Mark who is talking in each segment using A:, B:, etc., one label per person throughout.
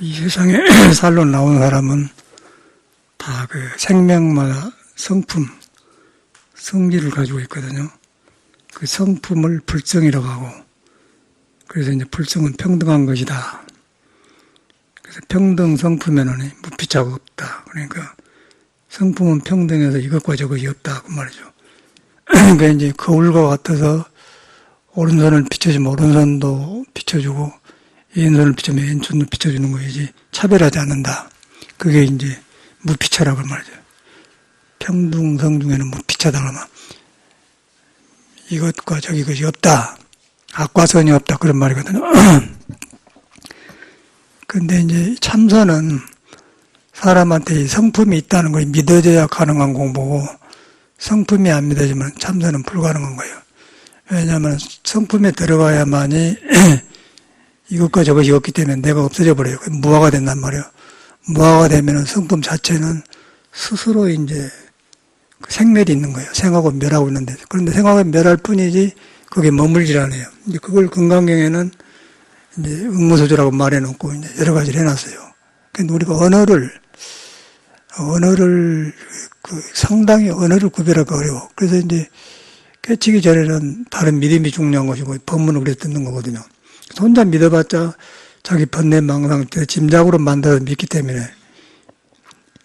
A: 이 세상에 살로 나온 사람은 다 그 생명마다 성품, 성질을 가지고 있거든요. 그 성품을 불성이라고 하고, 그래서 이제 불성은 평등한 것이다. 그래서 평등 성품에는 무피차가 없다. 그러니까 성품은 평등해서 이것과 저것이 없다. 그 말이죠. 그러니까 이제 거울과 같아서 오른손을 비춰주면 오른손도 비춰주고, 왼손을 비추면 왼손도 비춰주는 거이지 차별하지 않는다. 그게 이제 무피차라고 말이죠. 평등성 중에는 무피차다 그러면 이것과 저기 것이 없다. 악과 선이 없다. 그런 말이거든요. 근데 이제 참선은 사람한테 성품이 있다는 걸 믿어져야 가능한 공부고, 성품이 안 믿어지면 참선은 불가능한 거예요. 왜냐하면 성품에 들어가야만이 이것과 저것이 없기 때문에 내가 없어져 버려요. 무아가 된단 말이에요. 무아가 되면은 성품 자체는 스스로 이제 생멸이 있는 거예요. 생하고 멸하고 있는데. 그런데 생하고 멸할 뿐이지 그게 머물질 않아요. 이제 그걸 건강경에는 이제 응무소조라고 말해놓고 이제 여러 가지를 해놨어요. 근데 우리가 언어를 상당히 언어를 구별하기 어려워. 그래서 이제 깨치기 전에는 다른 믿음이 중요한 것이고 법문을 그래서 듣는 거거든요. 혼자 믿어봤자 자기 번뇌 망상 짐작으로 만들어서 믿기 때문에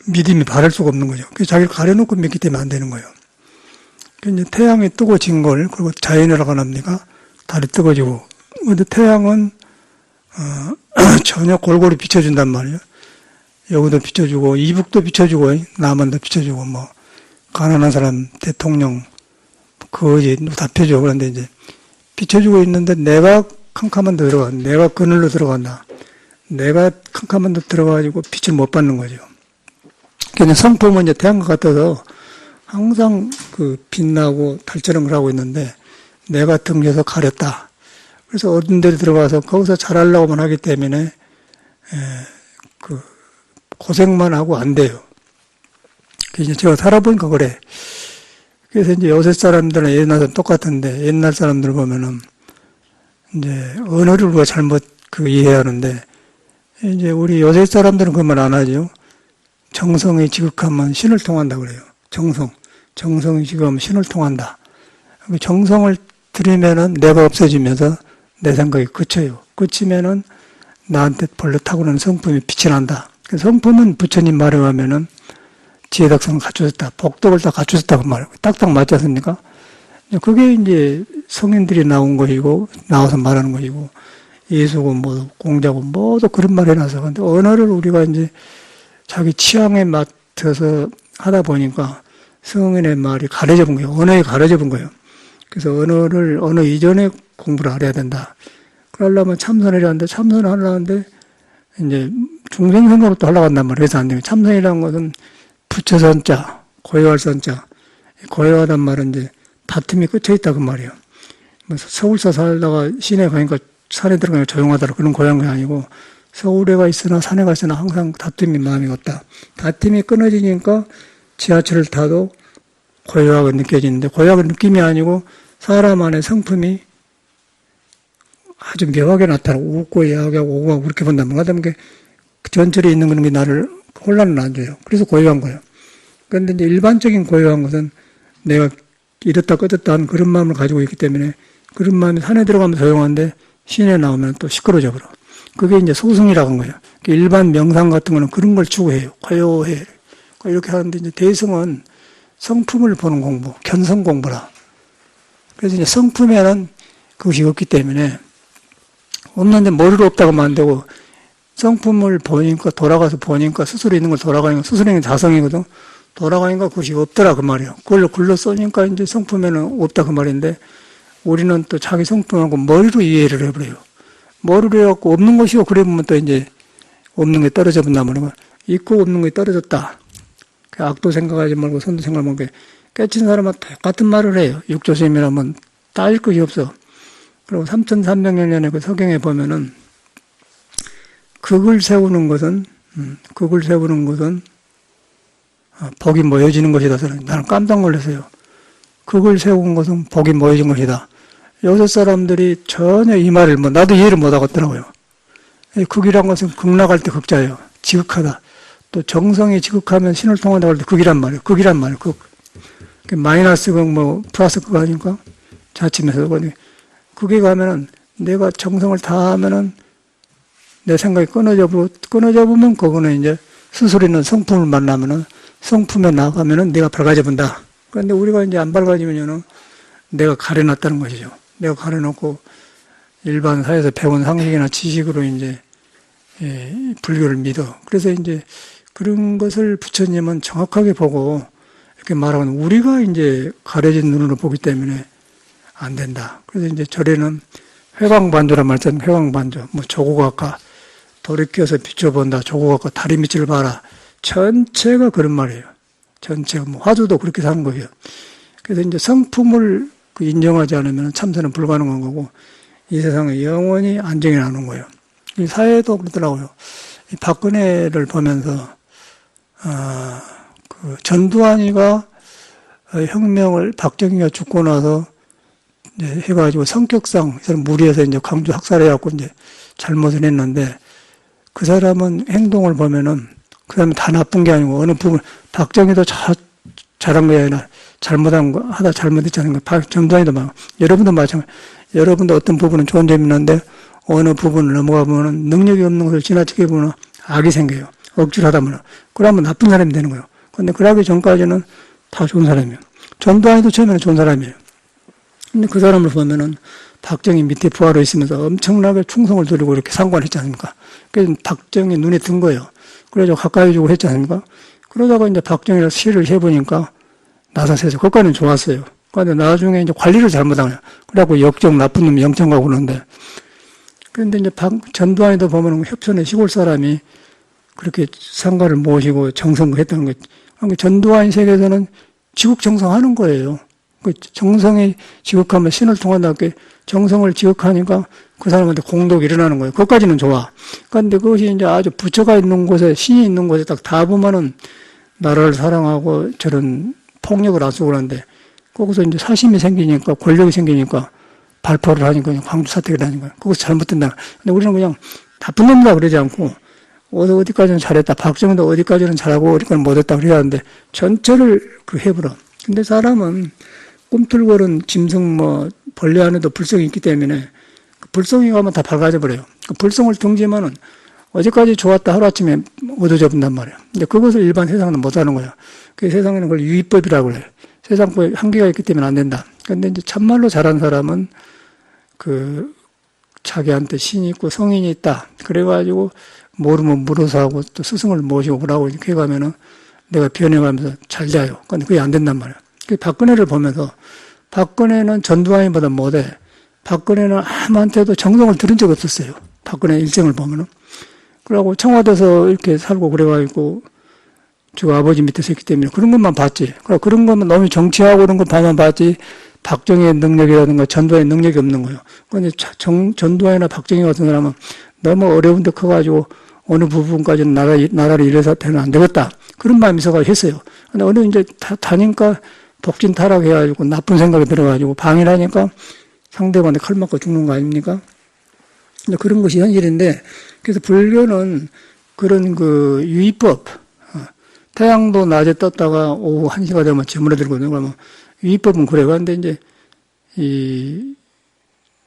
A: 믿음이 바를 수가 없는 거죠. 그래서 자기를 가려놓고 믿기 때문에 안 되는 거예요. 이제 태양이 뜨고 진 걸, 그리고 자연이라고 합니까? 달이 뜨거지고. 근데 태양은, 전혀 골고루 비춰준단 말이에요. 여기도 비춰주고, 이북도 비춰주고, 남한도 비춰주고, 뭐, 가난한 사람, 대통령, 거지, 다 펴줘. 그런데 이제, 비춰주고 있는데 내가 캄캄한 데 들어가, 내가 그늘로 들어간다. 내가 캄캄한 데 들어가가지고 빛을 못 받는 거죠. 그냥 성품은 이제 태양과 같아서 항상 빛나고 달처럼 하고 있는데 내가 등져서 가렸다. 그래서 어떤 데로 들어가서 거기서 잘하려고만 하기 때문에 고생만 하고 안 돼요. 그래서 제가 살아보니까 그래. 그래서 이제 요새 사람들은 옛날 사람 똑같은데 옛날 사람들 보면은 이제 언어를 우리가 잘못 이해하는데 이제 우리 요새 사람들은 그 말 안 하죠. 정성이 지극하면 신을 통한다 그래요. 정성이 지극하면 신을 통한다. 정성을 들이면은 내가 없어지면서 내 생각이 그쳐요. 그치면은 나한테 본래 타고난 성품이 빛이 난다. 성품은 부처님 말에 하면은 지혜덕성을 갖추었다. 복덕을 다 갖추었다. 그 말. 딱딱 맞지 않습니까? 그게 이제 성인들이 나온 것이고, 나와서 말하는 것이고, 예수고, 뭐, 공자고, 모두 그런 말 해놔서. 근데 언어를 우리가 이제 자기 취향에 맞춰서 하다 보니까 성인의 말이 가려져 본 거예요. 언어에 가려져 본 거예요. 그래서 언어 이전에 공부를 알아야 된다. 그러려면 참선을 해야 하는데, 참선을 하려는데, 이제 중생 생각으로 또 하려고 한단 말이에요. 그래서 안 돼요. 참선이라는 것은 부처선자, 고요할 선자. 고요하단 말은 이제 다툼이 끝에 있다 그 말이에요. 서울서 살다가 시내 가니까 산에 들어가니까 조용하더라. 그런 고요한 게 아니고 서울에 가 있으나 산에 가 있으나 항상 다툼이 마음이 없다. 다툼이 끊어지니까 지하철을 타도 고요하게 느껴지는데 고요하게 느낌이 아니고 사람 안에 성품이 아주 묘하게 나타나고 웃고 야하고 오고 그렇게 본다면 하다면 전철에 있는 그런 게 나를 혼란을 안 줘요. 그래서 고요한 거예요. 그런데 이제 일반적인 고요한 것은 내가 이렇다 꺼졌다 하는 그런 마음을 가지고 있기 때문에 그런 마음이 산에 들어가면 조용한데 시내 나오면 또 시끄러져 버려. 그게 이제 소승이라고 한 거예요. 일반 명상 같은 거는 그런 걸 추구해요. 고요해. 이렇게 하는데 이제 대승은 성품을 보는 공부, 견성 공부라. 그래서 이제 성품에는 그것이 없기 때문에 없는데 머리로 없다고 하면 안 되고 성품을 보니까 돌아가서 보니까 스스로 있는 걸 돌아가니까 스스로 있는 자성이거든. 돌아가니까 그것이 없더라 그 말이에요. 그걸로 글로 써니까 이제 성품에는 없다 그 말인데 우리는 또 자기 성품하고 머리로 이해를 해버려요. 머리로 해갖고 없는 것이고 그래 보면 또 이제 없는 게 떨어져 본단 말이에요. 있고 없는 게 떨어졌다. 악도 생각하지 말고 선도 생각하면 깨친 사람은 똑같은 말을 해요. 육조심이라면 따질 것이 없어. 그리고 3300년 그 서경에 보면은 극을 세우는 것은 복이 모여지는 것이다. 나는 깜짝 놀랐어요. 극을 세운 것은 복이 모여진 것이다. 요새 사람들이 전혀 이 말을 나도 이해를 못 하겠더라고요. 극이란 것은 극락할 때 극자예요. 지극하다. 또 정성이 지극하면 신을 통한다고 할 때 극이란 말이에요. 극이란 말이에요. 극. 마이너스 극, 뭐, 플러스 극 아닙니까? 자침에서. 극에 가면은 내가 정성을 다하면은 내 생각이 끊어져 보면 그거는 이제 스스로 있는 성품을 만나면은 성품에 나가면은 내가 밝아져 본다. 그런데 우리가 이제 안 밝아지면은 내가 가려놨다는 것이죠. 내가 가려놓고 일반 사회에서 배운 상식이나 지식으로 이제 불교를 믿어. 그래서 이제 그런 것을 부처님은 정확하게 보고 이렇게 말하는 우리가 이제 가려진 눈으로 보기 때문에 안 된다. 그래서 이제 절에는 회광반조란 말 있잖아요. 회광반조. 뭐 조국아까 돌이켜서 비춰본다. 조국아까 다리 밑을 봐라. 전체가 그런 말이에요. 전체가 뭐 화두도 그렇게 사는 거예요. 그래서 이제 성품을 인정하지 않으면 참선은 불가능한 거고 이 세상에 영원히 안정이 나는 거예요. 이 사회도 그러더라고요. 이 박근혜를 보면서 그 전두환이가 혁명을 박정희가 죽고 나서 이제 해가지고 성격상 무리해서 이제 광주 학살해갖고 이제 잘못을 했는데 그 사람은 행동을 보면은 그 사람은 다 나쁜 게 아니고 어느 부분 박정희도 잘한 게 아니라 잘못한 거 하다 잘못했잖아요. 전두환이도 막 여러분도 마찬가지. 여러분도 어떤 부분은 좋은 점이 있는데 어느 부분을 넘어가 보면 능력이 없는 것을 지나치게 보면 악이 생겨요. 억지로 하다 보면 그러면 나쁜 사람이 되는 거예요. 그런데 그러기 전까지는 다 좋은 사람이에요. 전두환이도 처음에는 좋은 사람이에요. 근데 그 사람을 보면은 박정희 밑에 부하로 있으면서 엄청나게 충성을 들이고 이렇게 상관했지 않습니까? 그래서 박정희 눈에 든 거예요. 그래서 가까이 주고 했지 않습니까? 그러다가 이제 박정희를 시를 해보니까 나사세서 그것까지는 좋았어요. 그런데 나중에 이제 관리를 잘못한 거예요. 그래갖고 역적 나쁜 놈 영장 가고 그러는데. 그런데 이제 전두환이도 보면은 협천의 시골 사람이 그렇게 상가를 모시고 정성을 했다는 거예요. 그러니까 전두환 세계에서는 지국정성하는 거예요. 그 정성이 지극하면 신을 통한다. 정성을 지극하니까 그 사람한테 공덕이 일어나는 거예요. 그것까지는 좋아. 그런데 그것이 이제 아주 부처가 있는 곳에, 신이 있는 곳에 딱 다 보면은 나라를 사랑하고 저런 폭력을 안 쓰고 그러는데 거기서 이제 사심이 생기니까 권력이 생기니까 발표를 하니까 광주 사태가 나니까 그것이 잘못된다. 근데 우리는 그냥 나쁜 놈이다 그러지 않고 어디까지는 잘했다. 박정희도 어디까지는 잘하고 어디까지는 못했다 그래야 하는데 전체를 그 해버려. 근데 사람은 꿈틀거린 짐승 뭐 벌레 안에도 불성이 있기 때문에 그 불성이 가면 다 밝아져 버려요. 그 불성을 등지면은 어제까지 좋았다 하루아침에 어두워져 본단 말이에요. 근데 그것을 일반 세상은 못하는 거예요. 그 세상에는 그걸 유의법이라고 해요. 세상법에 한계가 있기 때문에 안 된다. 그런데 이제 참말로 잘한 사람은 그 자기한테 신이 있고 성인이 있다. 그래가지고 모르면 물어서 하고 또 스승을 모시고 그러고 이렇게 가면은 내가 변해가면서 잘 자요. 근데 그게 안 된단 말이에요. 박근혜를 보면서 박근혜는 전두환이보다 못해. 박근혜는 아무한테도 정성을 들은 적 없었어요. 박근혜 일생을 보면은. 그러고 청와대에서 이렇게 살고 그래가지고 저 아버지 밑에서 했기 때문에 그런 것만 봤지. 그런 것만 너무 정치하고 그런 것만 봤지. 박정희의 능력이라든가 전두환의 능력이 없는 거예요. 그런데 전두환이나 박정희 같은 사람은 너무 어려운 데 커가지고 어느 부분까지는 나라를 이래서 되는 안 되겠다. 그런 마음이 있어가지고 했어요. 근데 어느 이제 다니까 독진 타락해가지고 나쁜 생각이 들어가지고 방해를 하니까 상대방한테 칼 맞고 죽는 거 아닙니까? 근데 그런 것이 현실인데, 그래서 불교는 그런 그 유의법, 태양도 낮에 떴다가 오후 1시가 되면 저물어들거든요. 그러면 유의법은 그래요. 그런데 이제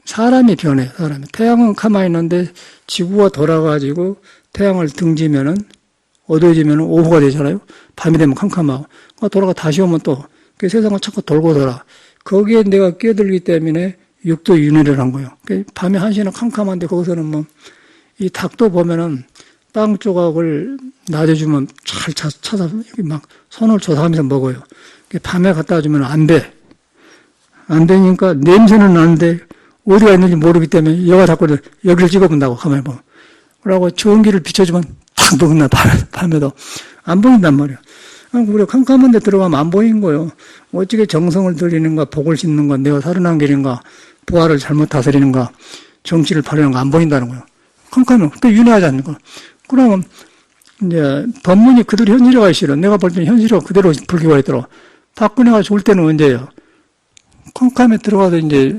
A: 사람이 변해, 사람이. 태양은 가만히 있는데 지구가 돌아가지고 태양을 등지면은 어두워지면은 오후가 되잖아요. 밤이 되면 캄캄하고. 돌아가 다시 오면 또 그 세상을 자꾸 돌고 돌아. 거기에 내가 끼어들기 때문에 육도 윤회를 한 거예요. 밤에 1시는 캄캄한데 거기서는 뭐 이 닭도 보면은 빵 조각을 낮에 주면 잘 찾아서 막 손을 조사하면서 먹어요. 밤에 갖다 주면 안 돼. 안 되니까 냄새는 나는데 어디가 있는지 모르기 때문에 여가 자꾸 여기를 찍어본다고 가만히 보면. 그러고 전기를 비춰주면 탁 먹나 밤에도 안 보인단 말이에요. 우리가 캄캄한 데 들어가면 안 보이는 거예요. 어떻게 정성을 들이는가, 복을 심는가, 내가 살아난 길인가, 부활을 잘못 다스리는가, 정치를 바르는가 안 보인다는 거예요. 캄캄하면 그게 윤회하지 않습니까? 그러면 이제 법문이 그대로 현실화가 싫어. 내가 볼 때는 현실화 그대로 불교가 있더라고. 박근혜가 좋을 때는 언제예요? 캄캄에 들어가서 이제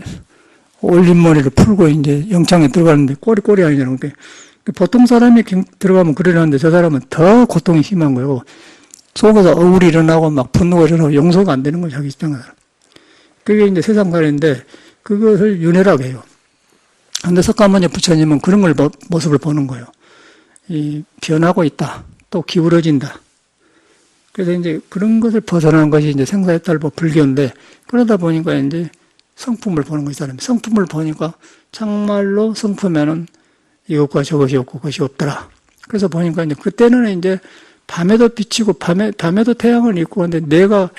A: 올림머리를 풀고 이제 영창에 들어가는데 꼬리 아니잖아. 보통 사람이 들어가면 그러는데 저 사람은 더 고통이 심한 거예요. 속에서 억울이 일어나고 막 분노가 일어나고 용서가 안 되는 거예요, 자기 입장에서. 그게 이제 세상살인데 그것을 윤회라고 해요. 근데 석가모니 부처님은 그런 걸 모습을 보는 거예요. 이 변하고 있다. 또 기울어진다. 그래서 이제 그런 것을 벗어나는 것이 이제 생사해탈법 불교인데 그러다 보니까 이제 성품을 보는 거예요, 사람이. 성품을 보니까 정말로 성품에는 이것과 저것이 없고 그것이 없더라. 그래서 보니까 이제 그때는 이제 밤에도 비치고 밤에도 태양은 있고 근데 내가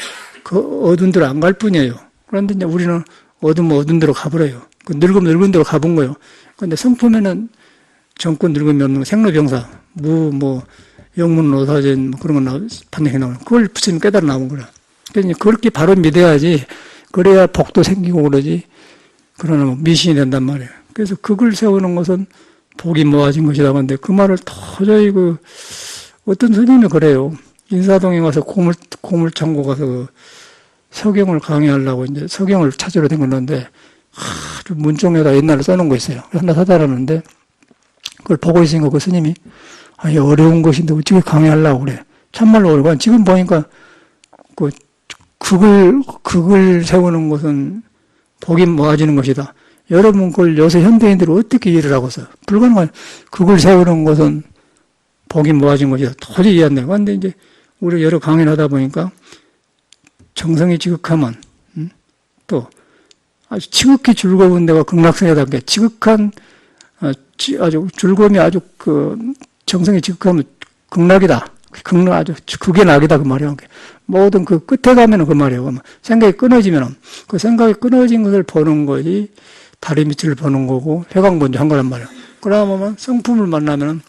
A: 그 어두운 데로 안 갈 뿐이에요. 그런데 이제 우리는 어두운 데로 가버려요. 그 늙은 데로 가본 거예요. 근데 성품에는 정권 늙음이 없는 거, 생로병사, 영문 오사전 그런 거 판명해 나오는 그걸 부처님 깨달아 나온 거라. 그러니까 그렇게 바로 믿어야지. 그래야 복도 생기고 그러지. 그러나 미신이 된단 말이에요. 그래서 그걸 세우는 것은 복이 모아진 것이다. 근데 그 말을 도저히 어떤 스님이 그래요. 인사동에 가서 고물창고 가서 서경을 강의하려고 이제 서경을 찾으러 된 건데 아주 문종에다 옛날에 써놓은 거 있어요. 하나 사달았는데 그걸 보고 있으니까 그 스님이 이 어려운 것인데 어떻게 강의하려고 그래. 참말로 어려워. 지금 보니까 극을 세우는 것은 복이 모아지는 것이다. 여러분 그걸 요새 현대인들이 어떻게 이해를 하고서 불가능한 극을 세우는 것은 복이 모아진 것이다. 도저히 이해 안 돼요. 그런데 이제 우리 여러 강의를 하다 보니까 정성이 지극하면 또 아주 지극히 즐거운 데가 극락세계답게 지극한 아주 즐거움이 아주 정성이 지극하면 극락이다. 극락 아주 극의 낙이다 그 말이에요. 모든 그 끝에 가면은 그 말이에요. 생각이 끊어지면은 그 생각이 끊어진 것을 보는 것이 다리 밑을 보는 거고 회광본주 한 거란 말이에요. 그러면 성품을 만나면은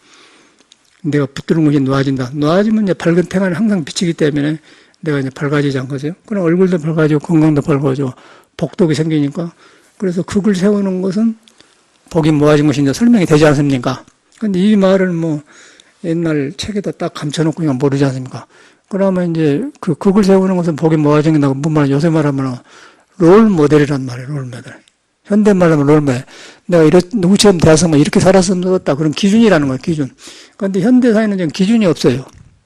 A: 내가 붙드는 것이 놓아진다. 놓아지면 이제 밝은 태양이 항상 비치기 때문에 내가 이제 밝아지지 않거든요. 그럼 얼굴도 밝아지고 건강도 밝아지고 복덕이 생기니까 그래서 극을 세우는 것은 복이 모아진 것이 이제 설명이 되지 않습니까? 근데 이 말을 옛날 책에다 딱 감춰놓고 그냥 모르지 않습니까? 그러면 이제 그 극을 세우는 것은 복이 모아진 것이라고 무슨 말이야? 요새 말하면 롤 모델이란 말이에요. 롤 모델. 현대 말하면 롤 모델. 내가 누구처럼 대학생만 이렇게 살았으면 좋겠다. 그런 기준이라는 거예요. 기준. 그런데 현대 사회는 지금 기준이 없어요.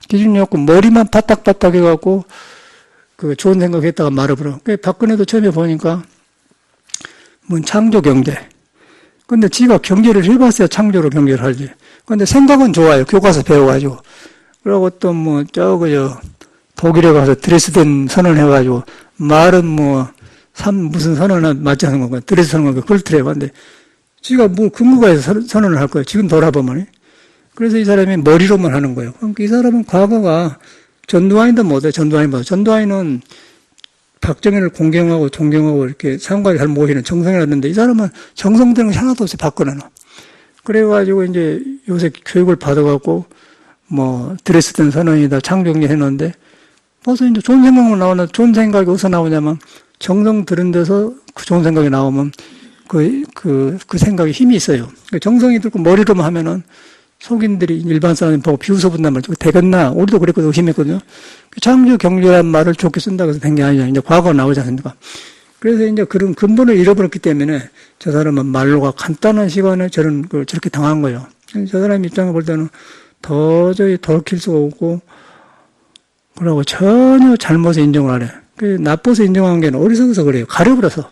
A: 기준이 없고 머리만 바닥바닥 해갖고 좋은 생각했다가 말아버려. 박근혜도 처음에 보니까 창조 경제. 근데 지가 경제를 해봤어야 창조로 경제를 하지. 근데 생각은 좋아요. 교과서 배워가지고. 그러고 또 독일에 가서 드레스덴 선언해가지고 말은 무슨 선언은 맞지 않은 건가. 드레스 선언은 그렇더래요. 근데 지가 근거가 해서 선언을 할 거예요. 지금 돌아보면. 그래서 이 사람이 머리로만 하는 거예요. 그러니까 이 사람은 과거가 전두환이도 못해. 전두환은 박정희를 공경하고 존경하고 이렇게 상관이 잘 모시는 정성이었는데 이 사람은 정성되는 게 하나도 없이 박근혜는. 그래가지고 이제 요새 교육을 받아갖고 드레스덴 선언이다 창조경제 해놓는데 벌써 이제 좋은 생각만 나오는데 좋은 생각이 어디서 나오냐면 정성 들은 데서 그 좋은 생각이 나오면 그 생각에 힘이 있어요. 정성이 들고 머리로만 하면은 속인들이 일반 사람이 보고 비웃어 본단 말이죠. 되겠나? 우리도 그랬거든요. 의심했거든요. 창조 경제란 말을 좋게 쓴다고 해서 된 게 아니잖아요. 이제 과거가 나오지 않습니까? 그래서 이제 그런 근본을 잃어버렸기 때문에 저 사람은 말로가 간단한 시간에 저렇게 당한 거예요. 저 사람 입장에 볼 때는 도저히 돌이킬 수가 없고, 그러고 전혀 잘못을 인정을 안 해. 나빠서 인정한 게 어리석어서 그래요. 가려버려서.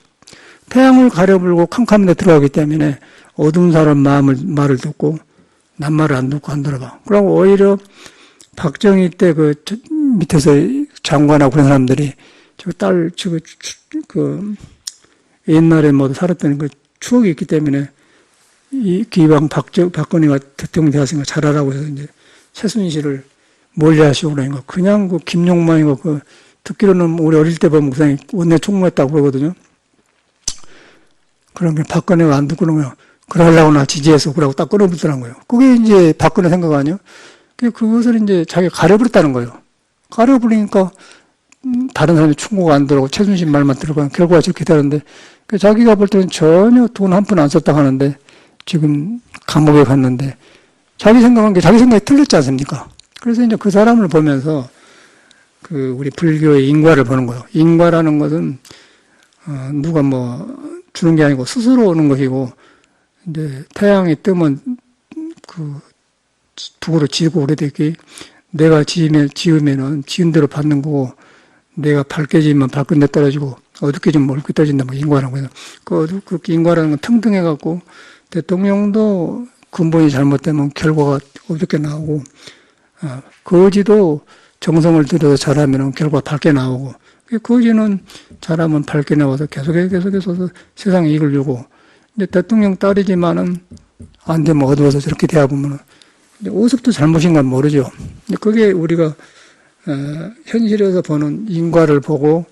A: 태양을 가려버리고 캄캄한 데 들어가기 때문에 어두운 사람 말을 듣고, 남 말을 안 듣고 안 들어봐. 그러고 오히려 박정희 때 밑에서 장관하고 그런 사람들이 옛날에 살았던 추억이 있기 때문에 기왕 박근혜가 대통령 되었으니까 잘하라고 해서 이제 최순실을 멀리 하시고 그러니까 그냥 김용만이고 듣기로는 우리 어릴 때 보면 그냥 원내 총무했다고 그러거든요. 그런 게 박근혜가 안 듣고 그러면 그러려고 나 지지해서 그러고 딱 끊어버리더라고요. 그게 이제 박근혜 생각 아니에요? 그것을 이제 자기가 가려버렸다는 거예요. 가려버리니까 다른 사람이 충고가 안 들어오고 최순실 말만 들어가면 결과가 저렇게 되는데 자기가 볼 때는 전혀 돈 한 푼 안 썼다고 하는데 지금 감옥에 갔는데 자기 생각이 틀렸지 않습니까? 그래서 이제 그 사람을 보면서 우리 불교의 인과를 보는 거예요. 인과라는 것은 누가 주는 게 아니고 스스로 오는 것이고 이제 태양이 뜨면 북으로 지고 오래됐기, 내가 지으면은 지은 대로 받는 거고, 내가 밝게 지으면 밝은 데 떨어지고, 어둡게 지으면 어둡게 떨어진다, 뭐, 인과라는 거예요. 그렇게 인과라는 건 평등해갖고, 대통령도 근본이 잘못되면 결과가 어둡게 나오고, 거지도 정성을 들여서 잘하면 결과가 밝게 나오고, 거지는 잘하면 밝게 나와서 계속해서 세상에 이익을 주고, 이제 대통령 딸이지만은 안 되면 어두워서 저렇게 대하 보면은, 어디서부터 잘못인 건 모르죠. 그게 우리가, 현실에서 보는 인과를 보고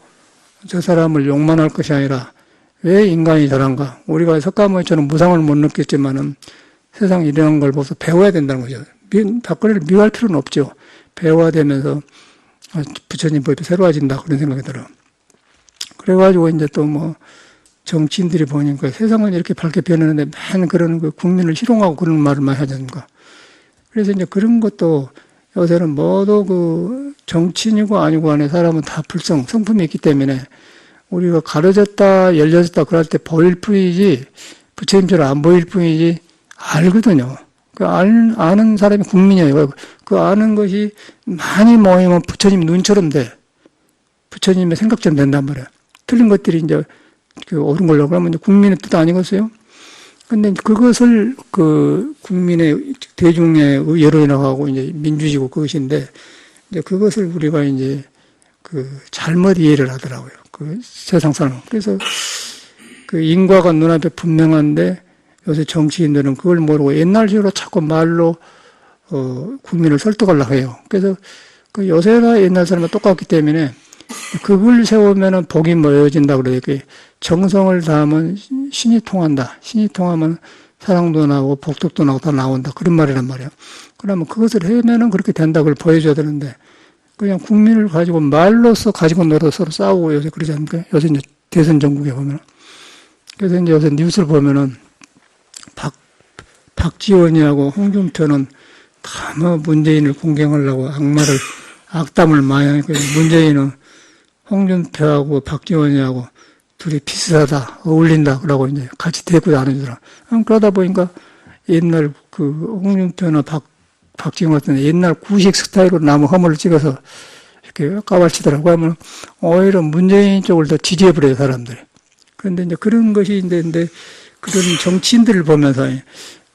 A: 저 사람을 욕만 할 것이 아니라 왜 인간이 저런가? 우리가 석가모니처럼 무상을 못 느꼈지만은 세상에 이런 걸 보면서 배워야 된다는 거죠. 박근혜를 미워할 필요는 없죠. 배워야 되면서 부처님 법이 새로워진다. 그런 생각이 들어요. 그래가지고 이제 또 뭐 정치인들이 보니까 세상은 이렇게 밝게 변하는데 맨 그런 그 국민을 희롱하고 그런 말을 많이 하지 않습니까? 그래서 이제 그런 것도 요새는 모두 그 정치인이고 아니고 안에 사람은 다 성품이 있기 때문에 우리가 가려졌다, 열려졌다 그럴 때 보일 뿐이지, 부처님처럼 안 보일 뿐이지, 알거든요. 그 아는 사람이 국민이에요. 그 아는 것이 많이 모이면 부처님 눈처럼 돼. 부처님의 생각처럼 된단 말이에요. 틀린 것들이 이제 그 옳은 걸로 그러면 국민의 뜻 아니겠어요? 근데 그것을 그 국민의 대중의 여론이라고 이제 민주주의고 그것인데, 이제 그것을 우리가 이제 그 잘못 이해를 하더라고요. 그 세상 사람. 그래서 그 인과가 눈앞에 분명한데 요새 정치인들은 그걸 모르고 옛날식으로 자꾸 말로 국민을 설득하려고 해요. 그래서 그 요새나 옛날 사람과 똑같기 때문에 그걸 세우면은 복이 모여진다 그래요. 정성을 다하면 신이 통한다. 신이 통하면 사랑도 나오고 복덕도 나오고 다 나온다. 그런 말이란 말이에요. 그러면 그것을 하면은 그렇게 된다. 그걸 보여줘야 되는데 그냥 국민을 가지고 말로써 가지고 놀아서 서로 싸우고 요새 그러지 않습니까? 요새 이제 대선 전국에 보면은. 그래서 이제 요새 뉴스를 보면은 박지원이하고 홍준표는 다 뭐 문재인을 공경하려고 악담을 많이 하니까 문재인은 홍준표하고 박지원이하고 둘이 비슷하다, 어울린다, 그러고 이제 같이 데리고 다니더라. 그러다 보니까 옛날 그 홍준표나 박지원 같은 옛날 구식 스타일로 나무 허물을 찍어서 이렇게 까발치더라고 하면 오히려 문재인 쪽을 더 지지해버려요, 사람들이. 그런데 이제 그런 것이 근데 그런 정치인들을 보면서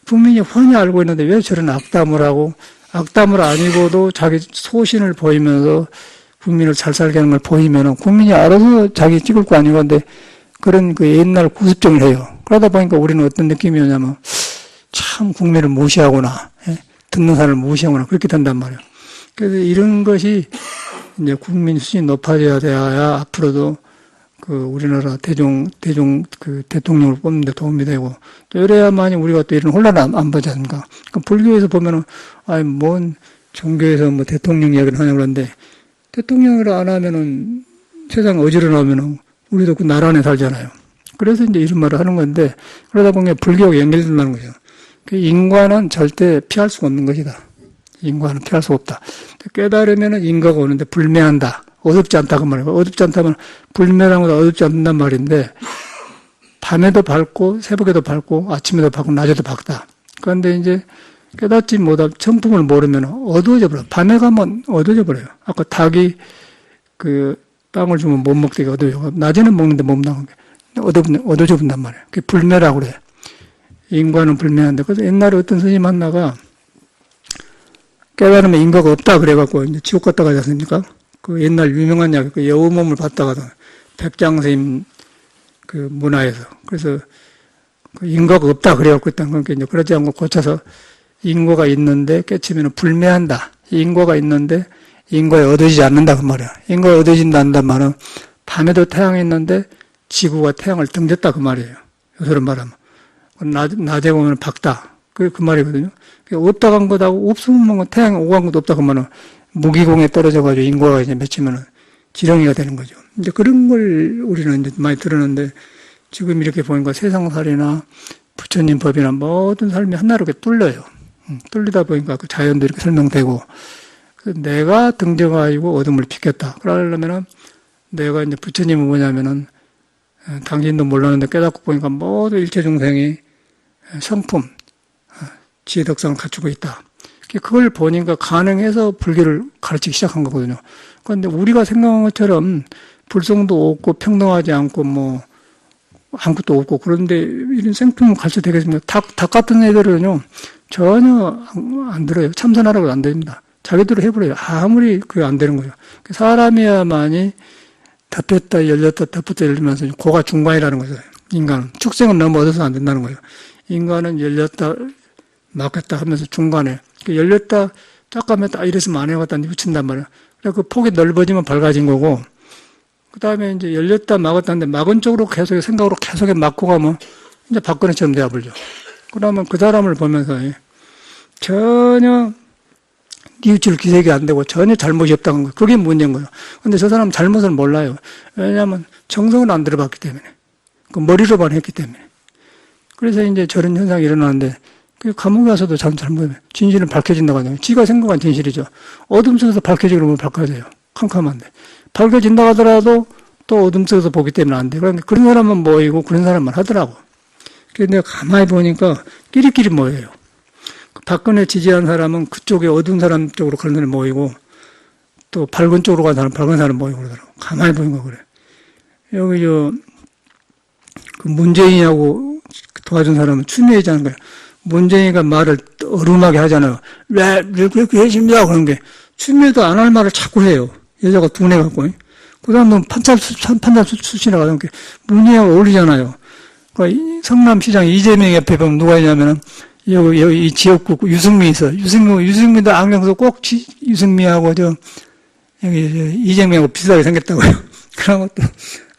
A: 국민이 훤히 알고 있는데 왜 저런 악담을 하고 악담을 아니고도 자기 소신을 보이면서 국민을 잘 살게 하는 걸 보이면은 국민이 알아서 자기 찍을 거 아니고 근데 그런 그 옛날 구습정을 해요. 그러다 보니까 우리는 어떤 느낌이었냐면 참 국민을 무시하거나 듣는 사람을 무시하거나 그렇게 된단 말이에요. 그래서 이런 것이 이제 국민 수준이 높아져야 돼야 앞으로도 그 우리나라 그 대통령을 뽑는 데 도움이 되고 또 이래야만이 우리가 또 이런 혼란을 안 받지 않습니까? 그러니까 불교에서 보면은 뭔 종교에서 뭐 대통령 이야기를 하냐고 그러는데 대통령을 안 하면은 세상 어지러나면은 우리도 그 나라 안에 살잖아요. 그래서 이제 이런 말을 하는 건데 그러다 보면 불교하고 연결된다는 거죠. 그 인과는 절대 피할 수가 없는 것이다. 인과는 피할 수 없다. 깨달으면은 인과가 오는데 불매한다. 어둡지 않다 그 말이에요. 어둡지 않다면 불매라는 것도 어둡지 않단 말인데 밤에도 밝고 새벽에도 밝고 아침에도 밝고 낮에도 밝다. 그런데 이제 깨닫지 못하고 정품을 모르면 어두워져 버려요. 밤에 가면 어두워져 버려요. 아까 닭이 그 빵을 주면 못 먹다가 어두워져. 낮에는 먹는데 못 먹는 게 어두워져 본단 말이에요. 그게 불매라고 그래요. 인과는 불매한데. 그래서 옛날에 어떤 스님 하나가 깨달으면 인과가 없다 그래갖고 이제 지옥 갔다 가지 않습니까? 그 옛날 유명한 약, 그 여우 몸을 봤다가도 백장스님 그 문화에서. 그래서 그 인과가 없다 그래갖고 있다는 건 이제 그러지 않고 고쳐서 인과가 있는데 깨치면 불매한다. 인과가 있는데 인과에 얻어지지 않는다 그 말이야. 인과에 얻어진다 한단 말은 밤에도 태양이 있는데 지구가 태양을 등졌다 그 말이에요. 요새로 말하면. 낮에 보면 밝다. 그 말이거든요. 없다 간 것하고 없으면 뭐 태양이 오고 간 것도 없다 그 말은 무기공에 떨어져가지고 인과가 이제 맺히면은 지렁이가 되는 거죠. 이제 그런 걸 우리는 이제 많이 들었는데 지금 이렇게 보니까 세상살이나 부처님 법이나 모든 삶이 하나로 이렇게 뚫려요. 뚫리다 보니까 그 자연도 이렇게 설명되고 내가 등져가지고 어둠을 피겠다. 그러려면은 내가 이제 부처님은 뭐냐면은 당신도 몰랐는데 깨닫고 보니까 모두 일체 중생이 성품, 지혜덕상을 갖추고 있다. 그걸 보니까 가능해서 불교를 가르치기 시작한 거거든요. 그런데 우리가 생각한 것처럼 불성도 없고 평등하지 않고 뭐 아무것도 없고 그런데 이런 생품을 가르쳐 되겠습니까? 닭 같은 애들은요 전혀 안 들어요. 참선하라고 안 됩니다. 자기대로 해버려요. 아무리 그게 안 되는 거예요. 사람이야만이 덮였다 열렸다 덮였다 열리면서 고가 중간이라는 거죠. 인간은 축생은 너무 얻어서 안 된다는 거예요. 인간은 열렸다 막혔다 하면서 중간에 열렸다 짝감했다 이랬으면 안 해봤다 뉘우친단 말이에요. 그래서 그 폭이 넓어지면 밝아진 거고 그 다음에 이제 열렸다 막았다는데 막은 쪽으로 계속 생각으로 계속 막고 가면 이제 박근혜처럼 되어버리죠. 그러면 그 사람을 보면서 전혀 뉘우칠 기색이 안 되고 전혀 잘못이 없다는 거예요. 그게 문제인 거예요. 근데 저 사람은 잘못을 몰라요. 왜냐하면 정성을 안 들어봤기 때문에. 그 머리로만 했기 때문에. 그래서 이제 저런 현상이 일어나는데, 그 감옥에 와서도 잘못, 진실은 밝혀진다고 하잖아요. 지가 생각한 진실이죠. 어둠 속에서 밝혀지고 그러면 밝혀야 돼요. 캄캄한데. 밝혀진다 하더라도 또 어둠 속에서 보기 때문에 안 돼. 그런데 그런 사람만 모이고 그런 사람만 하더라고. 그래서 내가 가만히 보니까 끼리끼리 모여요. 박근혜 지지한 사람은 그쪽에 어두운 사람 쪽으로 그런 사람이 모이고 또 밝은 쪽으로 간 사람, 밝은 사람 모이고 그러더라고. 가만히 보니까 그래. 여기 그 문재인하고 도와준 사람은 추미애잖아요. 거예요. 문재인이가 말을 어루하게 하잖아요. 왜 그렇게 하십니까? 그런 게 추미애도 안 할 말을 자꾸 해요. 여자가 둔해갖고. 그 사람은 판사 출신이라 가지고 문재인하고 어울리잖아요. 그 성남시장 이재명 옆에 보면 누가 있냐면은 여기 이 지역구 유승민 있어. 유승민도 안경 써서 꼭 유승민하고 여기 이재명하고 비슷하게 생겼다고요. 그러고 또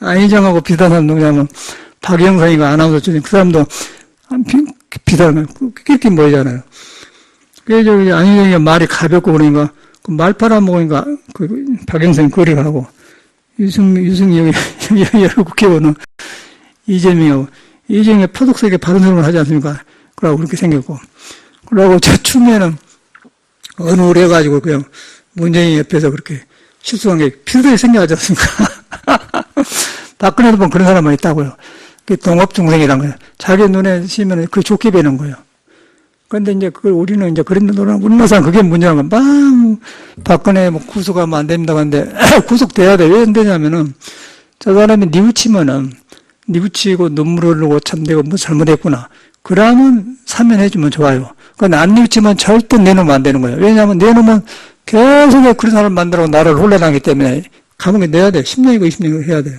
A: 안희정하고 비슷한 사람 누구냐면 박영선이가 아나운서 출신 그 사람도 비슷한 거예요. 끼리끼리 모이잖아요. 그래서 안희정이가 말이 가볍고 그러니까 그 말 팔아먹으니까 그 박영선이 거리가 하고 유승민 여기 국회의원은 이재명하고 이재명이 포독색에 바른 소리를 하지 않습니까? 그러고 그렇게 생겼고. 그러고 저 추미애는 언어를 해가지고 그냥 문재인 옆에서 그렇게 실수한 게 필요하게 생겨하지 않습니까? 박근혜도 보면 그런 사람만 있다고요. 그게 동업중생이란 거예요. 자기 눈에 씌면 그게 좋게 되는 거예요. 그런데 이제 그걸 우리는 이제 그런 우리나라 사람 그게 문제라는 거야. 막 박근혜 뭐 구속하면 안 됩니다. 근데 구속돼야 돼. 왜 안 되냐면은 저 사람이 뉘우치고 눈물 흘리고 참 내가 뭐 잘못했구나. 그러면 사면해주면 좋아요. 그건 안 뉘우치면 절대 내놓으면 안 되는 거예요. 왜냐하면 내놓으면 계속 그런 사람을 만들고 나라를 혼란하기 때문에 감옥에 내야 돼. 10년이고 20년이고 해야 돼요.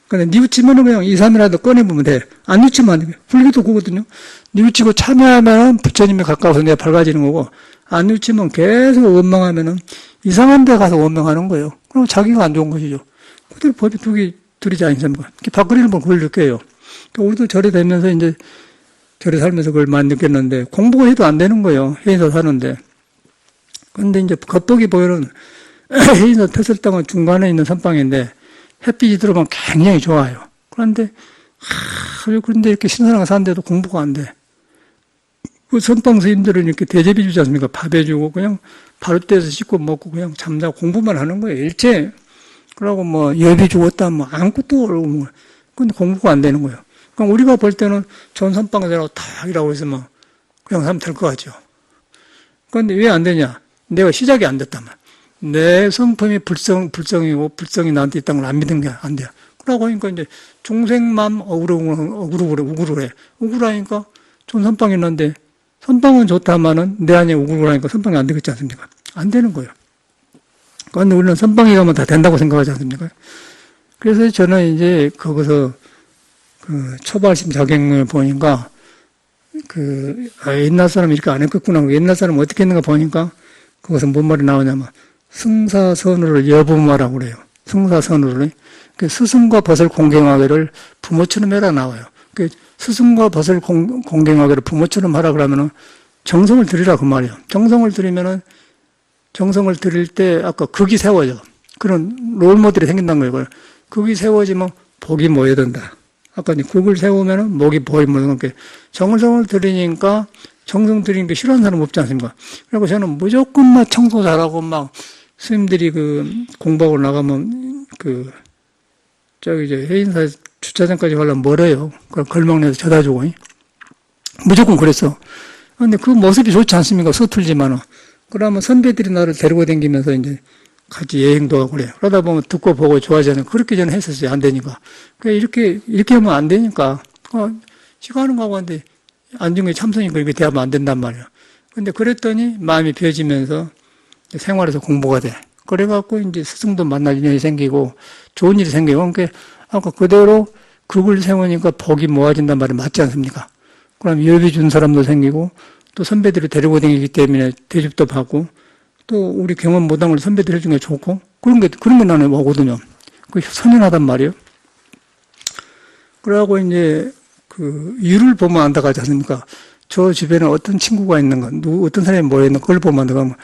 A: 근데 뉘우치면은 그냥 2, 3일이라도 꺼내보면 돼. 안 뉘우치면 안 돼요. 불교도 그거거든요. 뉘우치고 참여하면 부처님에 가까워서 내가 밝아지는 거고, 안 뉘우치면 계속 원망하면은 이상한 데 가서 원망하는 거예요. 그럼 자기가 안 좋은 것이죠. 그대로 법이 둘이지 않습니까? 박근혜는 뭐 그걸 느껴요. 그러니까 우리도 절에 되면서 이제 절에 살면서 그걸 많이 느꼈는데, 공부가 해도 안 되는 거예요. 해서 사는데. 근데 이제 겉보기 보면은 해인사 태설당은 중간에 있는 선방인데, 햇빛이 들어오면 굉장히 좋아요. 그런데 이렇게 신선하게 사는데도 공부가 안 돼. 그 선방 스님들은 이렇게 대접해 주지 않습니까? 밥 해주고 그냥 바로 떼서 씻고 먹고 그냥 잠자고 공부만 하는 거예요. 일체. 그러고 뭐 여비 죽었다 뭐 아무것도 모르고 뭐. 근데 공부가 안 되는 거예요. 그럼 우리가 볼 때는 전 선방들하고 탁 이라고 해서 뭐 그냥 하면 될 것 같죠. 그런데 왜 안 되냐? 내가 시작이 안 됐단 말이야. 내 성품이 불성이고 불성이 나한테 있다는 걸 안 믿은 게 안 돼요. 그러고 하니까 이제 중생맘 우그르해. 우그르하니까 전 선방이 있는데 선방은 좋다마는 내 안에 우그르하니까 선방이 안 되겠지 않습니까? 안 되는 거예요. 그런데 우리는 선방에 가면 다 된다고 생각하지 않습니까? 그래서 저는 이제 거기서 그 초발심 자경을 보니까 옛날 사람 이렇게 안 했겠구나. 옛날 사람 어떻게 했는가 보니까 거기서 뭔 말이 나오냐면 승사선우를 여부마라고 그래요. 승사선우를. 스승과 벗을 공경하기를 부모처럼 해라 나와요. 스승과 벗을 공경하기를 부모처럼 하라 그러면은 정성을 들이라 그 말이에요. 정성을 들일 때 아까 극이 세워져. 그런 롤모델이 생긴다는 거예요. 극이 세워지면 복이 모여든다. 아까 이제 극을 세우면은 복이 모여든다. 정성을 들이니까 정성 들이는 게 싫어하는 사람 없지 않습니까? 그리고 저는 무조건 막 청소 잘하고 막 스님들이 공부하고 나가면 해인사 주차장까지 가려면 멀어요. 그럼 걸망내서 쳐다 주고. 무조건 그랬어. 근데 그 모습이 좋지 않습니까? 서툴지만은. 그러면 선배들이 나를 데리고 다니면서 이제 같이 여행도 하고 그래. 그러다 보면 듣고 보고 좋아하잖아요. 그렇게 저는 했었어요. 안 되니까. 이렇게 하면 안 되니까. 시간은 가고 하는데 안중에 참선이 그렇게 대하면 안 된단 말이에요. 근데 그랬더니 마음이 비어지면서 생활에서 공부가 돼. 그래갖고 이제 스승도 만날 인연이 생기고 좋은 일이 생기고. 그러니까 아까 그대로 극을 세우니까 복이 모아진단 말이 맞지 않습니까? 그럼 여비 준 사람도 생기고 또 선배들이 데리고 다니기 때문에 대접도 받고 또 우리 경험 못한 걸 선배들 해준 게 좋고 그런 게 나는 오거든요. 그 선연하단 말이에요. 그러고 이제 그 일을 보면 안다고 하지 않습니까? 저 주변에 어떤 친구가 있는가, 어떤 사람이 뭐 있는가, 그걸 보면 안다고 하면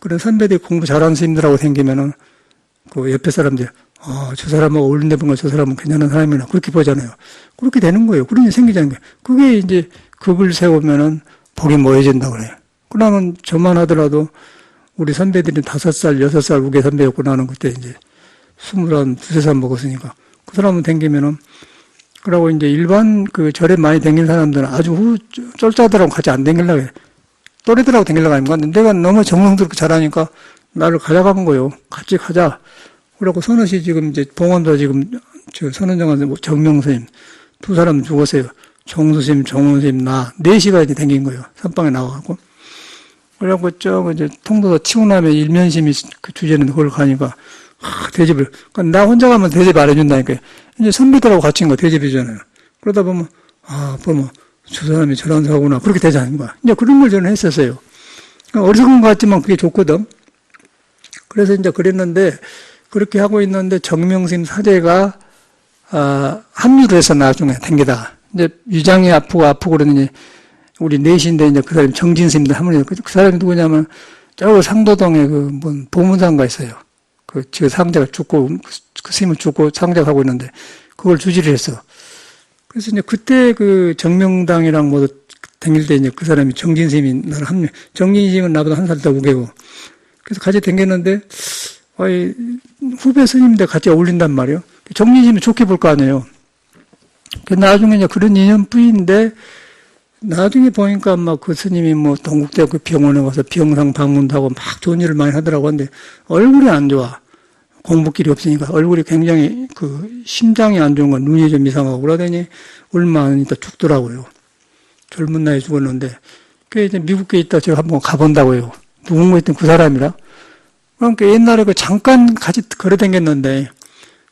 A: 그런 선배들이 공부 잘하는 스님들하고 생기면은 그 옆에 사람들이 저 사람하고 어울린다 보면 저 사람은 괜찮은 사람이나 그렇게 보잖아요. 그렇게 되는 거예요. 그런 일이 생기자는 거예요. 그게 이제 극을 세우면은 복이 모여진다고 그래요. 그러면 저만 하더라도 우리 선배들이 5살, 6살 우계 선배였고 나는 그때 이제 21, 2살 먹었으니까 그 사람은 댕기면은 그러고 이제 일반 그 절에 많이 댕기는 사람들은 아주 쫄짜들하고 같이 안 댕기려고 해. 또래들하고 댕기려고 하니까 내가 너무 정성스럽게 잘하니까 나를 가져간 거예요. 같이 가자. 그러고 선호씨 지금 이제 봉원도 지금 저 선원장한테 정명스님 2사람 죽었어요. 정수심, 정원스님, 나 4시가 이제 댕긴 거예요. 선방에 나와갖고. 그래갖고 이제 통도사 치우남의 일면심이 그 주제는 그걸 가니까 대접을. 그러니까 나 혼자 가면 대접 안 해준다니까. 이제 선배들하고 같이 거 대접이잖아요. 그러다 보면 보면 저 사람이 저런 사구나 그렇게 되지 않는가. 이제 그런 걸 저는 했었어요. 그러니까 어리석은 것 같지만 그게 좋거든. 그래서 이제 그랬는데 그렇게 하고 있는데 정명심 사제가 합류를 해서 나중에 댕기다가 이제 위장이 아프고 그러더니 우리 넷인데 이제 그 사람이 정진스님들 하모니 그 사람이 누구냐면 저 상도동에 그 보문상가 있어요. 저 상자가 죽고 그 스님을 죽고 상자가 하고 있는데 그걸 주지를 했어. 그래서 이제 그때 그 정명당이랑 뭐 댕길 때 이제 그 사람이 정진스님이 나를 합류. 정진스님은 나보다 1살 더 우계고 그래서 같이 댕겼는데 후배 스님인데 같이 어울린단 말이에요. 정진스님이 좋게 볼 거 아니에요. 나중에 이제 그런 인연뿐인데 나중에 보니까 막 그 스님이 뭐 동국대학교 병원에 가서 병상 방문도 하고 막 좋은 일을 많이 하더라고. 근데 얼굴이 안 좋아. 공부길이 없으니까 얼굴이 굉장히 그 심장이 안 좋은 건 눈이 좀 이상하고 그러더니 얼마 안 있다 죽더라고요. 젊은 나이에 죽었는데. 그 이제 미국에 있다 제가 한번 가본다고요. 누군가 했던 그 사람이라. 그러니까 옛날에 그 잠깐 같이 걸어 다녔는데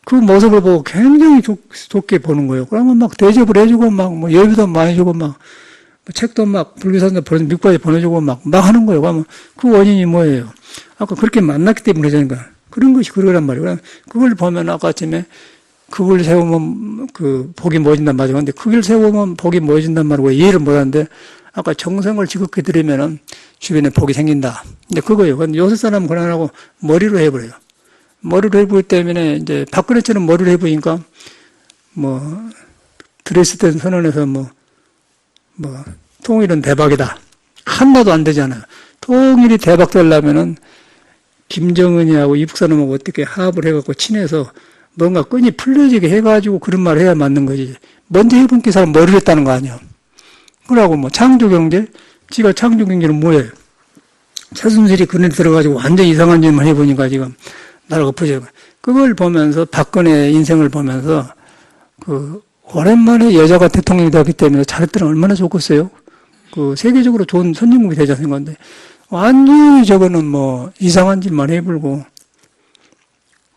A: 그 모습을 보고 굉장히 좋게 보는 거예요. 그러면 막 대접을 해주고 막 뭐 예비도 많이 주고 막 책도 막 불교사도 미국까지 보내주고 막 하는 거예요. 그러면 그 원인이 뭐예요? 아까 그렇게 만났기 때문에 그러니까 그런 것이 그러란 말이에요. 그걸 보면 아까 아침에 그걸 세우면 그 복이 모여진단 말이에요. 근데 그걸 세우면 복이 모여진단 말이고 이해를 못하는데 아까 정성을 지극히 들이면은 주변에 복이 생긴다. 근데 그거예요. 근데 요새 사람은 그거 안 하고 머리로 해버려요. 머리로 해보기 때문에 이제 박근혜처럼 머리로 해보니까 뭐 드레스덴 선언에서 뭐 통일은 대박이다. 하나도 안 되잖아요. 통일이 대박되려면은 김정은이하고 이북사람하고 어떻게 합을 해갖고 친해서 뭔가 끈이 풀려지게 해가지고 그런 말을 해야 맞는 거지. 먼저 해본 게 사람 머리를 했다는 거 아니에요. 그러고 뭐 창조경제? 지가 창조경제는 뭐예요? 최순실이 그네 들어가지고 완전 이상한 짓만 해보니까 지금 나를 엎어져요. 그걸 보면서 박근혜 인생을 보면서 오랜만에 여자가 대통령이 되었기 때문에 잘했더니 얼마나 좋겠어요. 세계적으로 좋은 선진국이 되지 않는 건데 완전히 저거는 뭐 이상한 짓만 해불고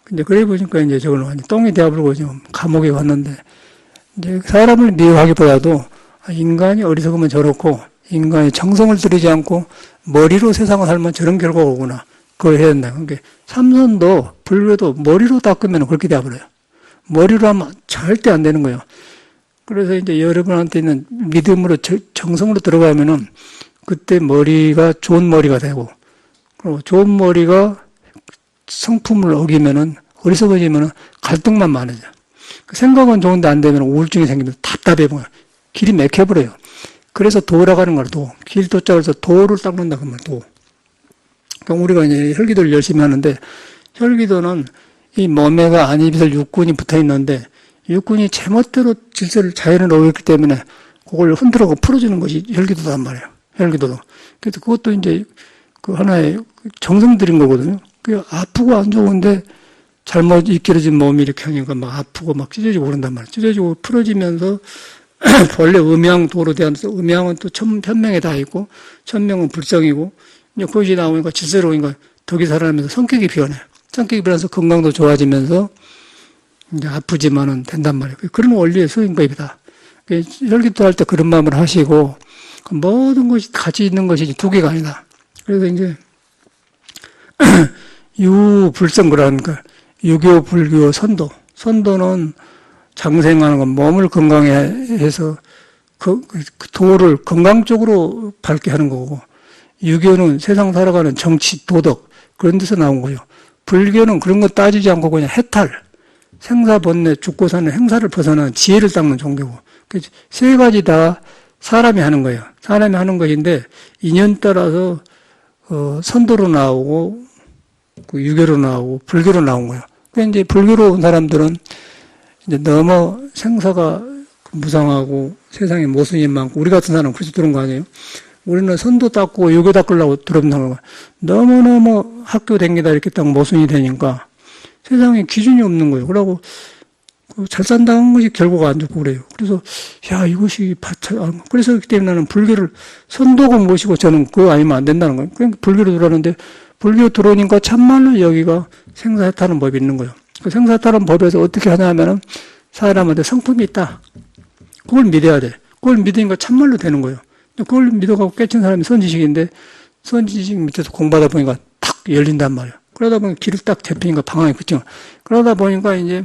A: 근데 그래 보니까 이제 저거는 완전 똥이 되어불고 지금 감옥에 갔는데 이제 사람을 미워하기보다도 인간이 어리석으면 저렇고 인간이 정성을 들이지 않고 머리로 세상을 살면 저런 결과가 오구나. 그걸 해야 된다. 그러니까 삼선도 불교도 머리로 닦으면 그렇게 되어버려요. 머리로 하면 절대 안 되는 거예요. 그래서 이제 여러분한테는 믿음으로 정성으로 들어가면은 그때 머리가 좋은 머리가 되고 그리고 좋은 머리가 성품을 어기면은 어리석어지면은 갈등만 많아져요. 생각은 좋은데 안 되면 우울증이 생기면 답답해 보여요. 길이 막혀버려요. 그래서 도라가는 거예요. 도. 길도자고 해서 도를 닦는다 그 말. 도. 그러니까 우리가 이제 혈기도를 열심히 하는데 혈기도는 이 몸에가 안이비설 육군이 붙어 있는데 육군이 제멋대로 질서를 자연을 어겼기 때문에 그걸 흔들어서 풀어주는 것이 혈기도단 말이에요. 혈기도도. 그래서 그것도 이제 그 하나의 정성 들인 거거든요. 그 아프고 안 좋은데 잘못 이끌어진 몸이 이렇게 하니까 막 아프고 막 찢어지고 그런단 말이에요. 찢어지고 풀어지면서 본래 음양도로 대하면서 음양은 또 천명에 다 있고 천명은 불성이고 이제 그것이 나오니까 질서로우니까 덕이 살아나면서 성격이 변해. 성격이 변해서 건강도 좋아지면서 이제 아프지만은 된단 말이에요. 그런 원리의 소인법이다. 혈기도 할 때 그런 마음을 하시고 모든 것이 같이 있는 것이 두 개가 아니다. 그래서 이제 유불성 그러니까 유교, 불교, 선도. 선도는 장생하는 건 몸을 건강해 해서 그 도를 건강적으로 밝게 하는 거고, 유교는 세상 살아가는 정치, 도덕 그런 데서 나온 거예요. 불교는 그런 거 따지지 않고 그냥 해탈, 생사 번뇌, 죽고 사는 행사를 벗어나는 지혜를 닦는 종교고, 세 가지 다 사람이 하는 거예요. 사람이 하는 것인데 인연 따라서 선도로 나오고 그 유교로 나오고 불교로 나온 거예요. 그러니까 이제 불교로 온 사람들은 이제 너무 생사가 무상하고 세상에 모순이 많고 우리 같은 사람은 그래서 들은 거 아니에요? 우리는 선도 닦고 유교 닦으려고 들어온다는 거야. 너무너무 학교 다니다 이렇게 딱 모순이 되니까 세상에 기준이 없는 거예요. 그러고 잘 산다는 것이 결과가 안 좋고 그래요. 그래서 야 이것이 그래서 그렇기 때문에 나는 불교를 선도고 모시고 저는 그거 아니면 안 된다는 거예요. 그러니까 불교로 들어왔는데 불교 들어오니까 참말로 여기가 생사해탈하는 법이 있는 거예요. 그 생사해탈하는 법에서 어떻게 하냐면은 사람한테 성품이 있다. 그걸 믿어야 돼. 그걸 믿으니까 참말로 되는 거예요. 그걸 믿어가고 깨친 사람이 선지식인데 선지식 밑에서 공부하다 보니까 탁 열린단 말이에요. 그러다 보니까 길을 딱 잡히니까 방황이 그죠. 그러다 보니까 이제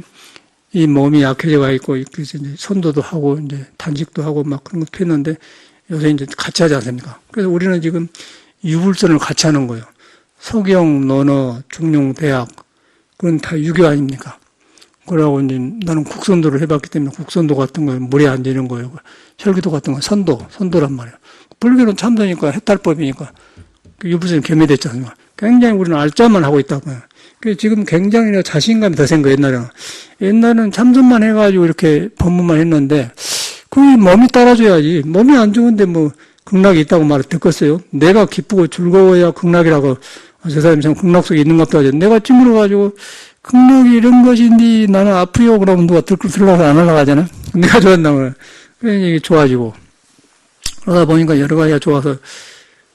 A: 이 몸이 약해져가 있고 그래서 이제 선도도 하고 이제 단식도 하고 막 그런 것도 했는데 요새 이제 같이 하지 않습니까? 그래서 우리는 지금 유불선을 같이 하는 거예요. 서경, 논어, 중용, 대학 그건 다 유교 아닙니까? 그러고 이제 나는 국선도를 해봤기 때문에 국선도 같은 거 물에 안 지는 거예요. 혈기도 같은 거 선도란 말이에요. 불교는 참선이니까 해탈법이니까 유불선이 겸해됐지 않습니까? 굉장히 우리는 알짜만 하고 있다고요. 그래서 지금 굉장히 자신감이 더 센 거예요, 옛날에는 참선만 해가지고 이렇게 법문만 했는데, 그 몸이 따라줘야지. 몸이 안 좋은데 뭐, 극락이 있다고 말을 듣겠어요? 내가 기쁘고 즐거워야 극락이라고, 저 사람이 참 극락 속에 있는 것도 하죠. 내가 찜으로가지고, 극락이 이런 것인데 나는 아프요? 그러면 누가 들러서 안 올라가잖아? 내가 좋아한다고. 그래서 이게 좋아지고. 그러다 보니까 여러 가지가 좋아서,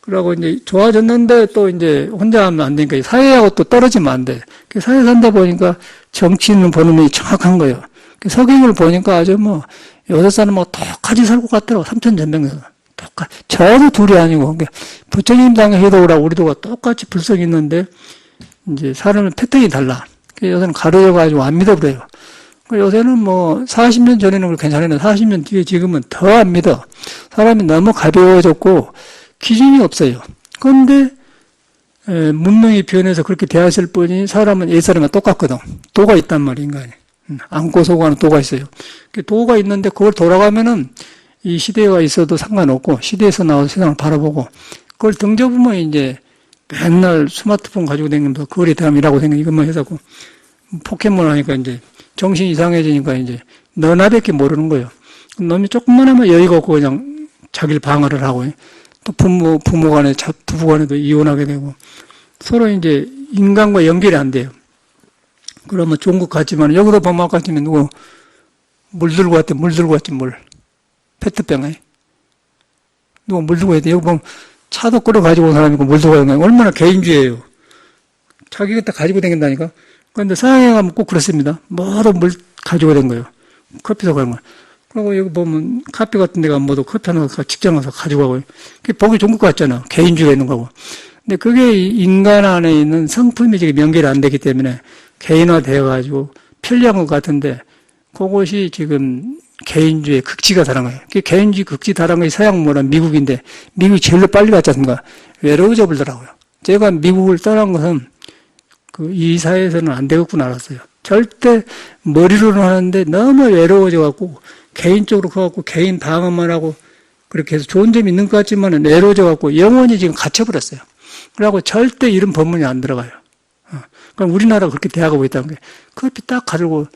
A: 그러고 이제 좋아졌는데 또 이제 혼자 하면 안 되니까 사회하고 또 떨어지면 안 돼. 사회 산다 보니까 정치는 보는 눈이 정확한 거예요. 서경을 보니까 아주 뭐 여섯 사람 뭐 똑같이 살고 갔더라고. 삼천전병에서. 똑같이. 전혀 둘이 아니고. 부처님 당에 해도라고 우리도 똑같이 불성이 있는데 이제 사람의 패턴이 달라. 요새는 가려져가지고 안 믿어버려요. 요새는 뭐 40년 전에는 괜찮았는데 40년 뒤에 지금은 더 안 믿어. 사람이 너무 가벼워졌고 기준이 없어요. 그런데 문명이 변해서 그렇게 대하실 뿐이 사람은 옛사람과 똑같거든. 도가 있단 말이야, 인간이. 안고 속하는 도가 있어요. 도가 있는데 그걸 돌아가면은 이 시대가 있어도 상관없고 시대에서 나와서 세상을 바라보고 그걸 등져보면 이제 맨날 스마트폰 가지고 다니면서 거리 대함이라고 생각 이것만 해서 포켓몬 하니까 이제 정신이 이상해지니까 이제 너나밖에 모르는 거예요. 놈이 조금만 하면 여유가 없고 그냥 자기를 방어를 하고 또 부모 간에, 부부 간에도 이혼하게 되고, 서로 이제 인간과 연결이 안 돼요. 그러면 좋은 것 같지만, 여기도 보면 아까 같으면 누구, 물 들고 왔지, 물. 페트병에. 누가 물 들고 왔대. 여기 보면 차도 끌어 가지고 온 사람이고 물 들고 가는 거예요. 얼마나 개인주의예요. 자기가 다 가지고 다닌다니까. 그런데 서양에 가면 꼭 그렇습니다. 모두 물 가지고 된 거예요. 커피도 가는 거예요. 그리고 여기 보면 카페 같은 데 가면 모두 커피 하나 직장 가서 가지고 가고 그게 보기 좋은 것 같잖아. 개인주의가 있는 거고. 근데 그게 인간 안에 있는 성품이 지금 연결이 안 되기 때문에 개인화되어가지고 편리한 것 같은데 그것이 지금 개인주의 극치가 다른 거예요. 개인주의 극치 다른 것이 서양 뭐라 미국인데 미국이 제일로 빨리 갔지 않습니까? 외로워져 버리더라고요. 제가 미국을 떠난 것은 이 사회에서는 안 되겠구나 알았어요. 절대 머리로는 하는데 너무 외로워져 갖고 개인적으로 커갖고 개인 방어만 하고 그렇게 해서 좋은 점이 있는 것 같지만은 외로워져 갖고 영원히 지금 갇혀버렸어요. 그래갖고 절대 이런 법문이 안 들어가요. 그럼 우리나라가 그렇게 대하고 있다는 게 커피 딱 가지고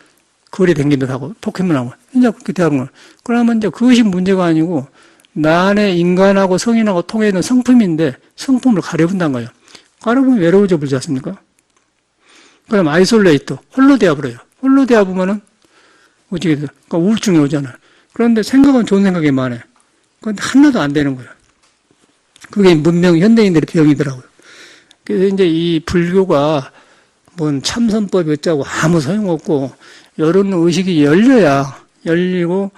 A: 거리 댕기듯 하고 포켓몬하고 이제 그렇게 대하는 거예요. 그러면 이제 그것이 문제가 아니고 나 안에 인간하고 성인하고 통해 있는 성품인데 성품을 가려본다는 거예요. 가려보면 외로워져 버리지 않습니까? 그럼 아이솔레이터, 홀로 되어버려요. 홀로 되어보면은 어떻게 돼? 그러니까 우울증이 오잖아요. 그런데 생각은 좋은 생각이 많아요. 그런데 하나도 안 되는 거예요. 그게 문명 현대인들의 병이더라고요. 그래서 이제 이 불교가 뭔 참선법이 어쩌고 아무 소용없고 이런 의식이 열리고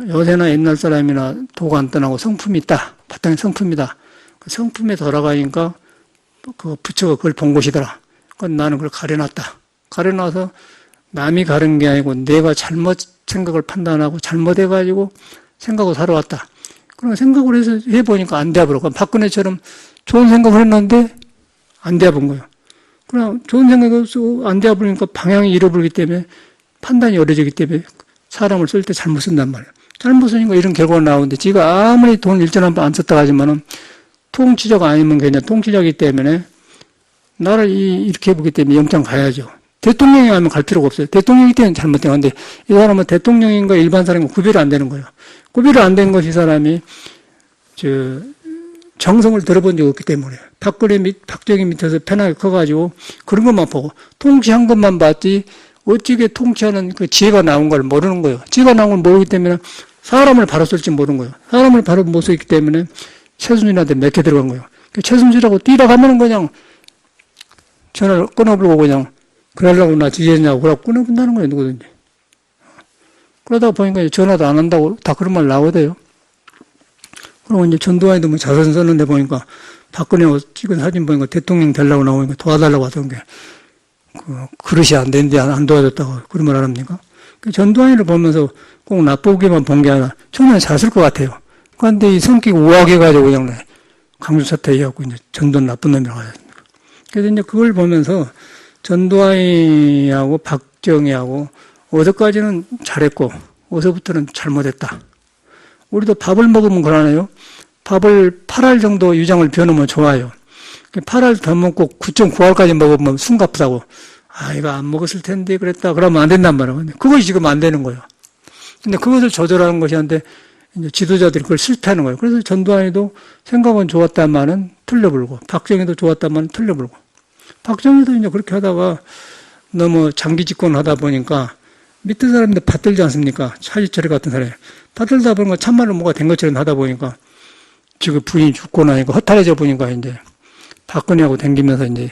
A: 요새나 옛날 사람이나 도가 안 떠나고 성품이 있다. 바탕에 성품이다. 그 성품에 돌아가니까 그 부처가 그걸 본 것이더라. 그건 나는 그걸 가려놨다. 가려놔서 남이 가른 게 아니고 내가 잘못 생각을 판단하고 잘못해가지고 생각을 살아왔다. 그런 생각을 해서 해보니까 안 돼버려. 박근혜처럼 좋은 생각을 했는데 안 돼본 거예요. 그럼 좋은 생각이 없어 안 돼버리니까 방향이 잃어버리기 때문에 판단이 어려지기 때문에 사람을 쓸 때 잘못 쓴단 말이에요. 잘못 쓰니까 이런 결과가 나오는데 지가 아무리 돈 일전 한 번 안 썼다 하지만은 통치자가 아니면 그냥 통치자이기 때문에 나를 이렇게 해보기 때문에 영장 가야죠. 대통령이 하면 갈 필요가 없어요. 대통령이기 때문에 잘못된 건데 이 사람은 대통령인가 일반 사람인가 구별이 안 되는 거예요. 구별이 안 되는 것이 이 사람이 정성을 들어본 적이 없기 때문에 박정희 밑에서 편하게 커가지고 그런 것만 보고 통치한 것만 봤지 어찌게 통치하는 그 지혜가 나온 걸 모르는 거예요. 지혜가 나온 걸 모르기 때문에 사람을 바로 쓸지 모르는 거예요. 사람을 바로 못 쓰기 때문에 최순실한테 맥혀 들어간 거예요. 최순실하고 뛰다 가면은 그냥 전화를 끊어버리고 그냥 그러려고 나 지지했냐고 그러고 끊어본다는 거예요. 누구든지. 그러다 보니까 전화도 안 한다고 다 그런 말 나오대요. 그리고 이제 전두환이도 뭐 자선 썼는데 보니까 박근혜하고 찍은 사진 보니까 대통령 되려고 나오니까 도와달라고 하던 게 그릇이 안 되는데 안 도와줬다고 그런 말 안 합니까? 전두환이를 보면서 꼭 나쁘게만 본 게 아니라 처음에는 잘 쓸 것 같아요. 그런데 이 성격이 우악해가지고 그냥 강주 사퇴해갖고 이제 전두환 나쁜 놈이라고 하지 않습니까? 그래서 이제 그걸 보면서 전두환이하고 박정희하고 어디까지는 잘했고 어디서부터는 잘못했다. 우리도 밥을 먹으면 그러네요. 밥을 8알 정도 유장을 비워놓으면 좋아요. 8알 더 먹고 9.9알까지 먹으면 숨갑사고 이거 안 먹었을 텐데 그랬다. 그러면 안 된단 말이에요. 그것이 지금 안 되는 거예요. 근데 그것을 조절하는 것이 한데 이제 지도자들이 그걸 실패하는 거예요. 그래서 전두환이도 생각은 좋았다마는 틀려불고 박정희도 좋았다마는 틀려불고 박정희도 이제 그렇게 하다가 너무 장기 집권을 하다 보니까 밑에 사람들 받들지 않습니까? 차지철이 같은 사람이. 받들다 보니까 참말로 뭐가 된 것처럼 하다 보니까 지금 부인이 죽고 나니까 허탈해져 보니까 이제 박근혜하고 댕기면서 이제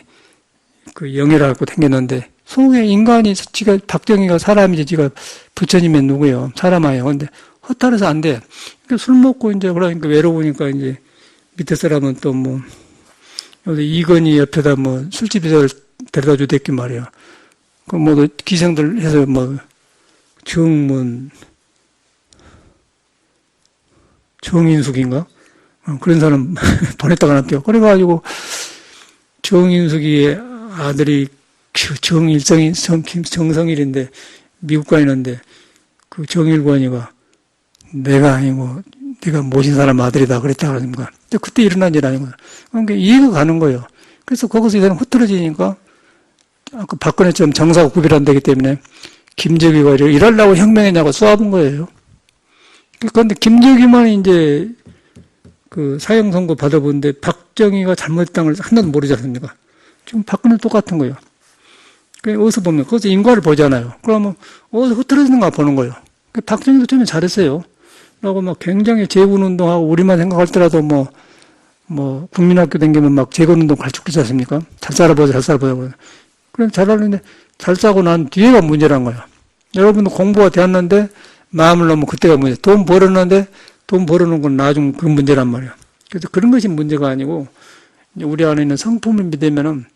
A: 그 영예를 갖고 댕겼는데 속에 인간이 지가 박정희가 사람이지 지가 부처님의 누구예요? 사람 아니에요. 근데 허탈해서 안 돼. 그러니까 술 먹고 이제 그러니까 외로우니까 이제 밑에 사람은 또 뭐 여기 이건희 옆에다 뭐 술집에서 데려다 주댔단 말이에요. 그 뭐 기생들 해서 뭐 정인숙인가? 그런 사람 보냈다가 놨대요. 그래가지고 정인숙이의 아들이 정성일인데 미국 가 있는데 그 정일권이가 내가 아니고 네가 모신 사람 아들이다 그랬다 그러니까 그때 일어난 일 아니고 그러니까 이해가 가는 거예요. 그래서 거기서 이 사람 흐트러지니까 아까 박근혜처럼 정사하고 구별 안 되기 때문에 김정희가 일하려고 혁명했냐고 쏘아본 거예요. 그런데 김정희만 이제 그 사형 선고 받아보는데 박정희가 잘못했다는 걸 하나도 모르지 않습니까? 지금 박근혜 똑같은 거예요. 어디서 보면 거기서 인과를 보잖아요. 그러면 어디서 흐트러지는가 보는 거예요. 박정희도 처음에 잘했어요. 라고 막 굉장히 재군운동하고 우리만 생각할 때라도 뭐 국민학교 다니면 막 재건운동 갈축하지 않습니까? 잘 살아보자. 그럼 잘하는데 잘 싸고 난 뒤에가 문제란 거예요. 여러분도 공부가 되었는데 마음을 놓으면 그때가 문제. 돈 벌었는데 돈 벌어놓은 건 나중 그 문제란 말이에요. 그래서 그런 것이 문제가 아니고 우리 안에 있는 성품을 믿으면은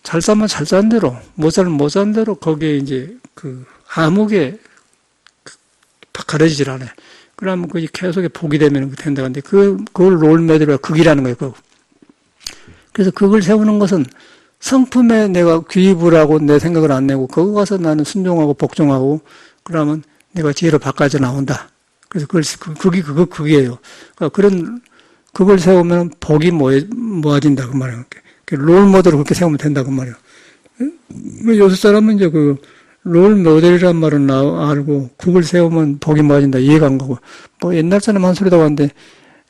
A: 잘 살면 잘 산 대로 못 살면 못 산 대로 거기에 이제 그 암흑에 가려지질 않아요. 그러면 그게 계속 복이 되면 된다. 근데 그걸 롤모델과 극이라는 거예요. 그래서 극을 세우는 것은 성품에 내가 귀입을 하고 내 생각을 안 내고 거기 가서 나는 순종하고 복종하고 그러면 내가 지혜로 바꿔져 나온다. 그래서 극이에요. 그러니까 그런 극을 세우면 복이 모아진다 그 말이에요. 롤모델을 그렇게 세우면 된다 그 말이에요. 요새 사람은 이제 롤 모델이란 말은 알고 국을 세우면 복이 모아진다 이해가 안 가고 뭐 옛날 사람 한 소리라고 하는데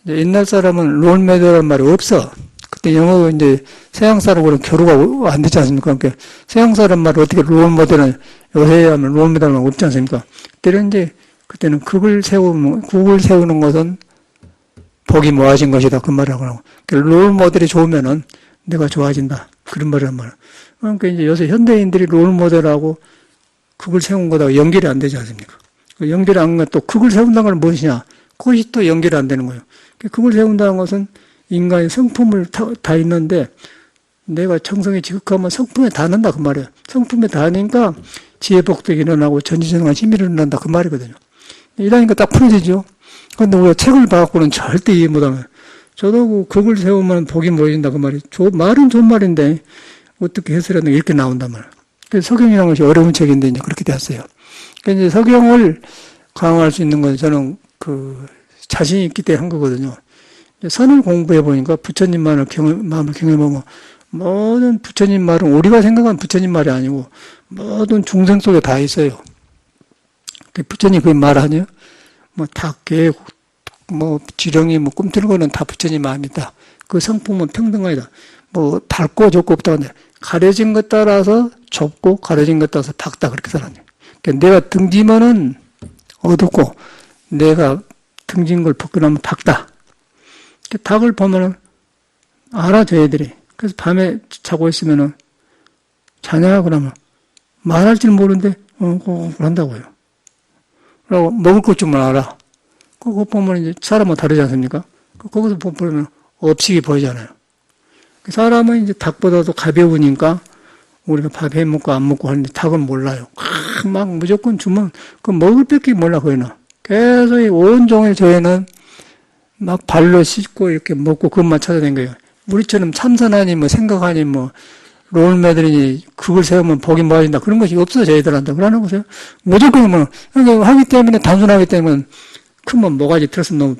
A: 옛날 사람은 롤 모델이란 말이 없어. 그때 영어 이제 서양 사람하고는 교류가 안 되지 않습니까? 그러니까 서양 사람 말을 어떻게 롤 모델은 요새 하면 롤 모델은 없지 않습니까? 그때는 국을 세우는 것은 복이 모아진 것이다. 그 말을 하고. 롤 모델이 좋으면은 내가 좋아진다. 그런 말이란 말이야. 그러니까 이제 요새 현대인들이 롤 모델하고 국을 세운 거다가 연결이 안 되지 않습니까? 연결이 안 되면 또 국을 세운다는 건 무엇이냐? 그것이 또 연결이 안 되는 거예요. 국을 세운다는 것은 인간의 성품을 다 있는데 내가 정성이 지극하면 성품에 다 넣는다. 그 말이에요. 성품에 다 넣으니까 지혜 복덕이 일어나고 전지전능한 힘이 일어난다. 그 말이거든요. 이러니까 딱 풀어지죠. 그런데 우리가 책을 봐갖고는 절대 이해 못하면 저도 국을 세우면 복이 모여진다. 그 말이 말은 좋은 말인데 어떻게 해석하는 게 이렇게 나온단 말이에요. 그래서 석영이라는 것이 어려운 책인데 이제 그렇게 됐어요. 그러니까 이제 석영을 강화할 수 있는 건 저는 자신이 있기 때문에 한 거거든요. 선을 공부해 보니까 부처님 마음을 경험해보면 모든 부처님 말은 우리가 생각한 부처님 말이 아니고 모든 중생 속에 다 있어요. 부처님 그 말 아니에요? 뭐 닭, 개, 뭐 지렁이, 뭐 꿈틀거는 다 부처님 마음이다. 그 성품은 평등하다. 뭐 밝고 좁고 없다고 하는데 가려진 것 따라서 좁고 가려진 것 따라서 밝다 그렇게 살았네. 그러니까 내가 등지면은 어둡고 내가 등진 걸 벗겨나면 밝다. 닭을 보면은 알아, 저희들이. 그래서 밤에 자고 있으면은 자냐? 그러면 말할 줄 모르는데, 한다고요. 그리고 먹을 것 좀 알아. 그거 보면 이제 사람은 다르지 않습니까? 거기서 보면 업식이 보이잖아요. 사람은 이제 닭보다도 가벼우니까 우리가 밥 해 먹고 안 먹고 하는데 닭은 몰라요. 막 무조건 주면 그 먹을 뺏기 몰라, 거기는. 계속 온종일 저희는 막 발로 씻고 이렇게 먹고 그것만 찾아낸 거예요. 우리처럼 참선하니 뭐 생각하니 뭐 롤모델이니 그걸 세우면 복이 모아진다 그런 것이 없어 저희들한테. 그러는 거세요. 무조건 뭐 그러니까 하기 때문에 단순하기 때문에 크면 모가지 틀어서 너무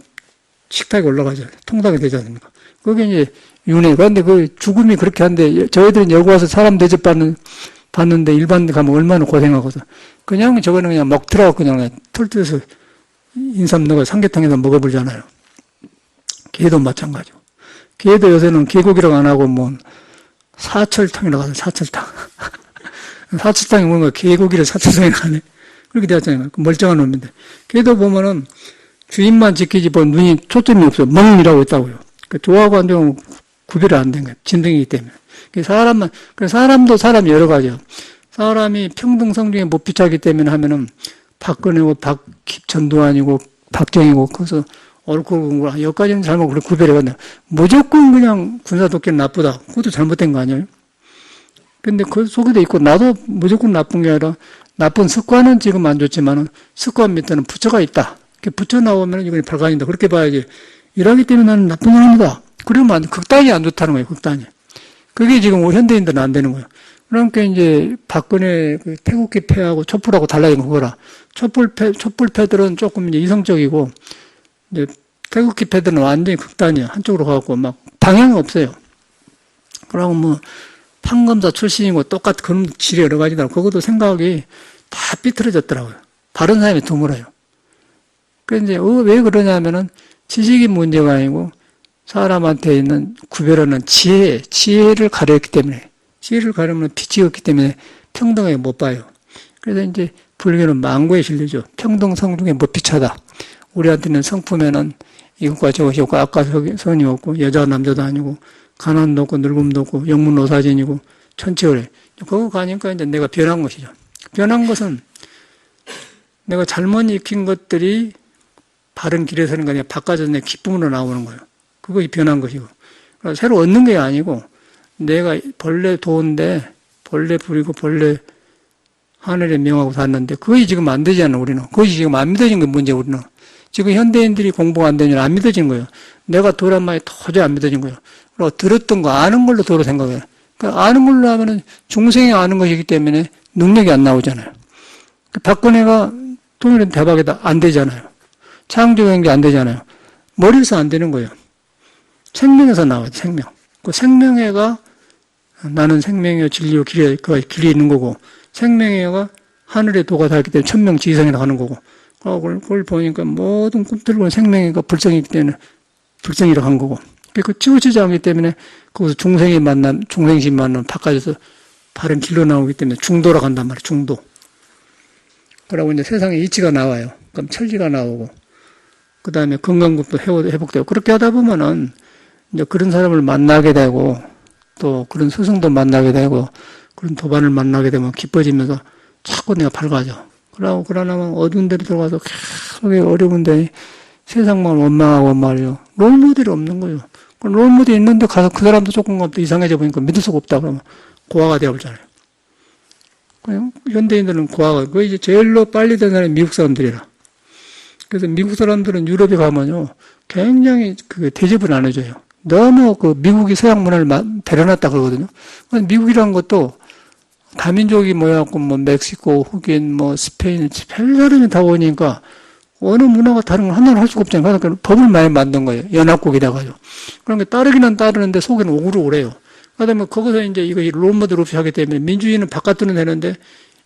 A: 식탁에 올라가죠. 통닭이 되지 않습니까? 그게 이제 윤회. 그런데 그 죽음이 그렇게 한데 저희들은 여기 와서 사람 봤는데 일반 데 가면 얼마나 고생하거든. 그냥 저거는 그냥 먹더라고 그냥 털뜯어서 인삼 넣어 삼계탕에서 먹어보잖아요. 게도 마찬가지고. 게도 요새는 개고기라고 안 하고 뭐 사철탕이라고 하죠. 사철탕. 사철탕이 뭔가 개고기를 사철탕이라고 하네. 그렇게 되었잖아요. 멀쩡한 놈인데. 게도 보면은 주인만 지키지 뭐 눈이 초점이 없어요. 멍이라고 있다고요. 좋아하고 안 좋아하고 구별이 안 된 거예요. 진등이기 때문에. 사람도 사람이 여러 가지요. 사람이 평등성 중에 못 비차기 때문에 하면은 박근혜고 박전도 아니고 박정희고 그래서 옳고 그런 여기까지는 잘못 그렇게 구별해 봤네요. 무조건 그냥 군사독재는 나쁘다. 그것도 잘못된 거 아니에요? 근데 그 속에도 있고 나도 무조건 나쁜 게 아니라 나쁜 습관은 지금 안 좋지만은 습관 밑에는 부처가 있다. 부처 나오면 이건 발간이다. 그렇게 봐야지. 일하기 때문에 나는 나쁜 사람이다. 그러면 극단이 안 좋다는 거예요. 극단이. 그게 지금 우리 현대인들은 안 되는 거예요. 그러니까 이제 박근혜 그 태극기 패하고 촛불하고 달라진 거라. 촛불 패들은 조금 이제 이성적이고 이제 태극기 패들은 완전히 극단이야. 한쪽으로 가고 막 방향이 없어요. 그러고 뭐 판검사 출신이고 똑같은 그런 질이 여러 가지다. 그것도 생각이 다 삐뚤어졌더라고요. 바른 사람이 드물어요. 그래서 이제 왜 그러냐면은 지식이 문제가 아니고 사람한테 있는 구별하는 지혜를 가렸기 때문에, 지혜를 가르면 빛이 없기 때문에 평등하게 못 봐요. 그래서 이제 불교는 망고에 실리죠. 평등성 중에 못 비차다. 우리한테는 성품에는 이것과 저것이 없고 악과선이 없고 여자와 남자도 아니고 가난도 없고 늙음도 없고 영문노사진이고 천체오래. 그거 가니까 이제 내가 변한 것이죠. 변한 것은 내가 잘못 익힌 것들이 바른 길에 서는 게 아니라 바꿔서 내 기쁨으로 나오는 거예요. 그것이 변한 것이고. 그러니까 새로 얻는 게 아니고 내가 본래 도인데 본래 부리고 본래 하늘에 명하고 샀는데 그것이 지금 안 되잖아 우리는. 그것이 지금 안 믿어진 게 문제 우리는. 지금 현대인들이 공부가 안 되냐 안 믿어진 거예요. 내가 도란 말이 도저히 안 믿어진 거예요. 그리고 들었던 거 아는 걸로 도로 생각해요. 그러니까 아는 걸로 하면은 중생이 아는 것이기 때문에 능력이 안 나오잖아요. 박근혜가 통일은 대박이다 안 되잖아요. 창조경제 안 되잖아요. 머리에서 안 되는 거예요. 생명에서 나와요. 생명. 그 생명애가 나는 생명이요 진리요 길이 있는 거고 생명애가 하늘에 도가 닿기 때문에 천명지 이상이라고 하는 거고. 그걸 보니까 모든 꿈틀거리는 생명이가 불성이기 때문에 불성이라고 한 거고. 그 치우치지 않기 때문에 거기서 중생심 만나면 바깥에서 바른 길로 나오기 때문에 중도로 간단 말이에요. 중도. 그러고 이제 세상에 이치가 나와요. 그럼 천리가 나오고, 그 다음에 건강국도 회복되고, 그렇게 하다 보면은 이제 그런 사람을 만나게 되고, 또 그런 스승도 만나게 되고, 그런 도반을 만나게 되면 기뻐지면서 자꾸 내가 밝아져. 그러나면 어두운 데로 들어가서 계속 어려운데 세상만 원망하고 말이요. 롤모델이 없는 거예요. 롤모델이 있는데 가서 그 사람도 조금 이상해져 보니까 믿을 수가 없다 그러면 고아가 되어버리잖아요. 현대인들은 고아가, 그 이제 제일로 빨리 된 사람이 미국 사람들이라. 그래서 미국 사람들은 유럽에 가면요, 굉장히 그 대접을 안 해줘요. 너무 그 미국이 서양 문화를 데려놨다 그러거든요. 미국이라는 것도 다민족이 모여갖고 뭐 멕시코, 흑인, 뭐 스페인, 별 사람이 다 오니까 어느 문화가 다른 걸 하나를 할 수가 없잖아요. 그러니까 법을 많이 만든 거예요. 연합국이라 가지고. 그러니까 따르기는 따르는데 속에는 오그라오래요. 그다음에 거기서 이제 이거 롤모델 없이 하기 때문에 민주주의는 바깥으로 내는데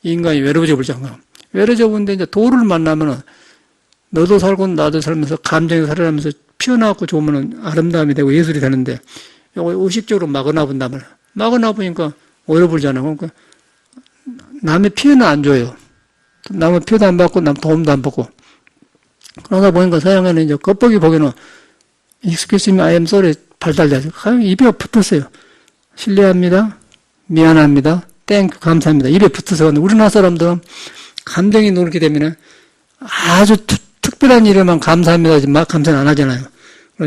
A: 인간이 외로워져 버리잖아요. 외로워져 버리는데 이제 도를 만나면은 너도 살고 나도 살면서 감정이 살아나면서 피어나갖고 좋으면은 아름다움이 되고 예술이 되는데 이거 의식적으로 막아놔 본단 말이야. 막아놔 보니까 어려불잖아요. 그러니까 남의 피해는 안 줘요. 남의 피해도 안 받고 남 도움도 안 받고. 그러다 보니까 서양에는 이제 겉보기 보기에는 Excuse me, I am sorry 발달돼서 입에 붙었어요. 실례합니다. 미안합니다. 땡큐 감사합니다. 입에 붙어서. 우리나라 사람들은 감정이 놀게 되면 아주 특별한 일에만 감사합니다 하지 감사는 안 하잖아요.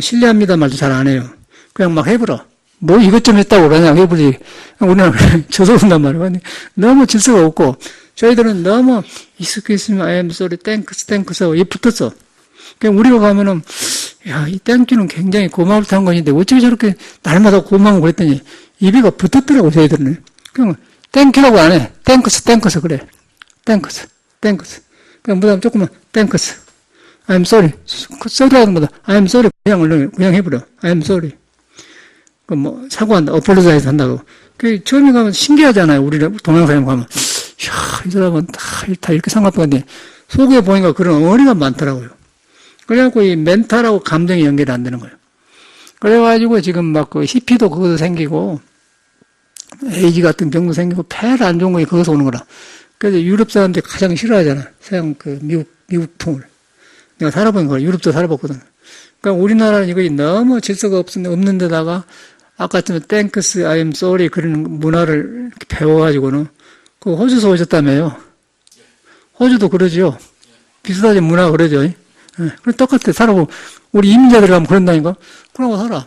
A: 실례합니다 말도 잘 안 해요. 그냥 막 해버려. 뭐 이것 좀 했다고 그냥 해버리지. 우리나라는 저서 온단 말이에요. 너무 질서가 없고 저희들은 너무 익숙했으면 I am sorry, 땡크스 하고 입 붙었어. 그냥 우리가 가면은 야, 이 땡큐는 굉장히 고마울 듯한 것인데 어떻게 저렇게 날마다 고마워 그랬더니 입에가 붙었더라고 저희들은. 그냥 땡큐라고 안 해. 땡크스 그래. 땡크스. 그냥 뭐다 조금만 땡크스. I'm sorry. sorry라는 것보다 I'm sorry 그냥 해버려. I'm sorry. 그 뭐 사과한다. apologize 한다고. 그 처음에 가면 신기하잖아요. 우리 동양사람 가면. 이야, 이 사람은 다 이렇게 생각하는데 속에 보니까 그런 어리가 많더라고요. 그래갖고 이 멘탈하고 감정이 연결이 안 되는 거예요. 그래가지고 지금 막 그 히피도 그것도 생기고 에이즈 같은 병도 생기고 폐를 안 좋은 거 거기서 오는 거라. 그래서 유럽 사람들이 가장 싫어하잖아. 서양 그 미국풍을. 내가 살아본 걸 유럽도 살아봤거든. 그러니까 우리나라는 이거 너무 질서가 없는 데다가 아까처럼 땡크스, I am sorry 그런 문화를 배워가지고는 그 호주에서 오셨다며요. 호주도 그러죠. 비슷하지 문화가 그러죠. 그래 똑같아. 살아보고 우리 이민자들 가면 그런다니까. 그러고 살아.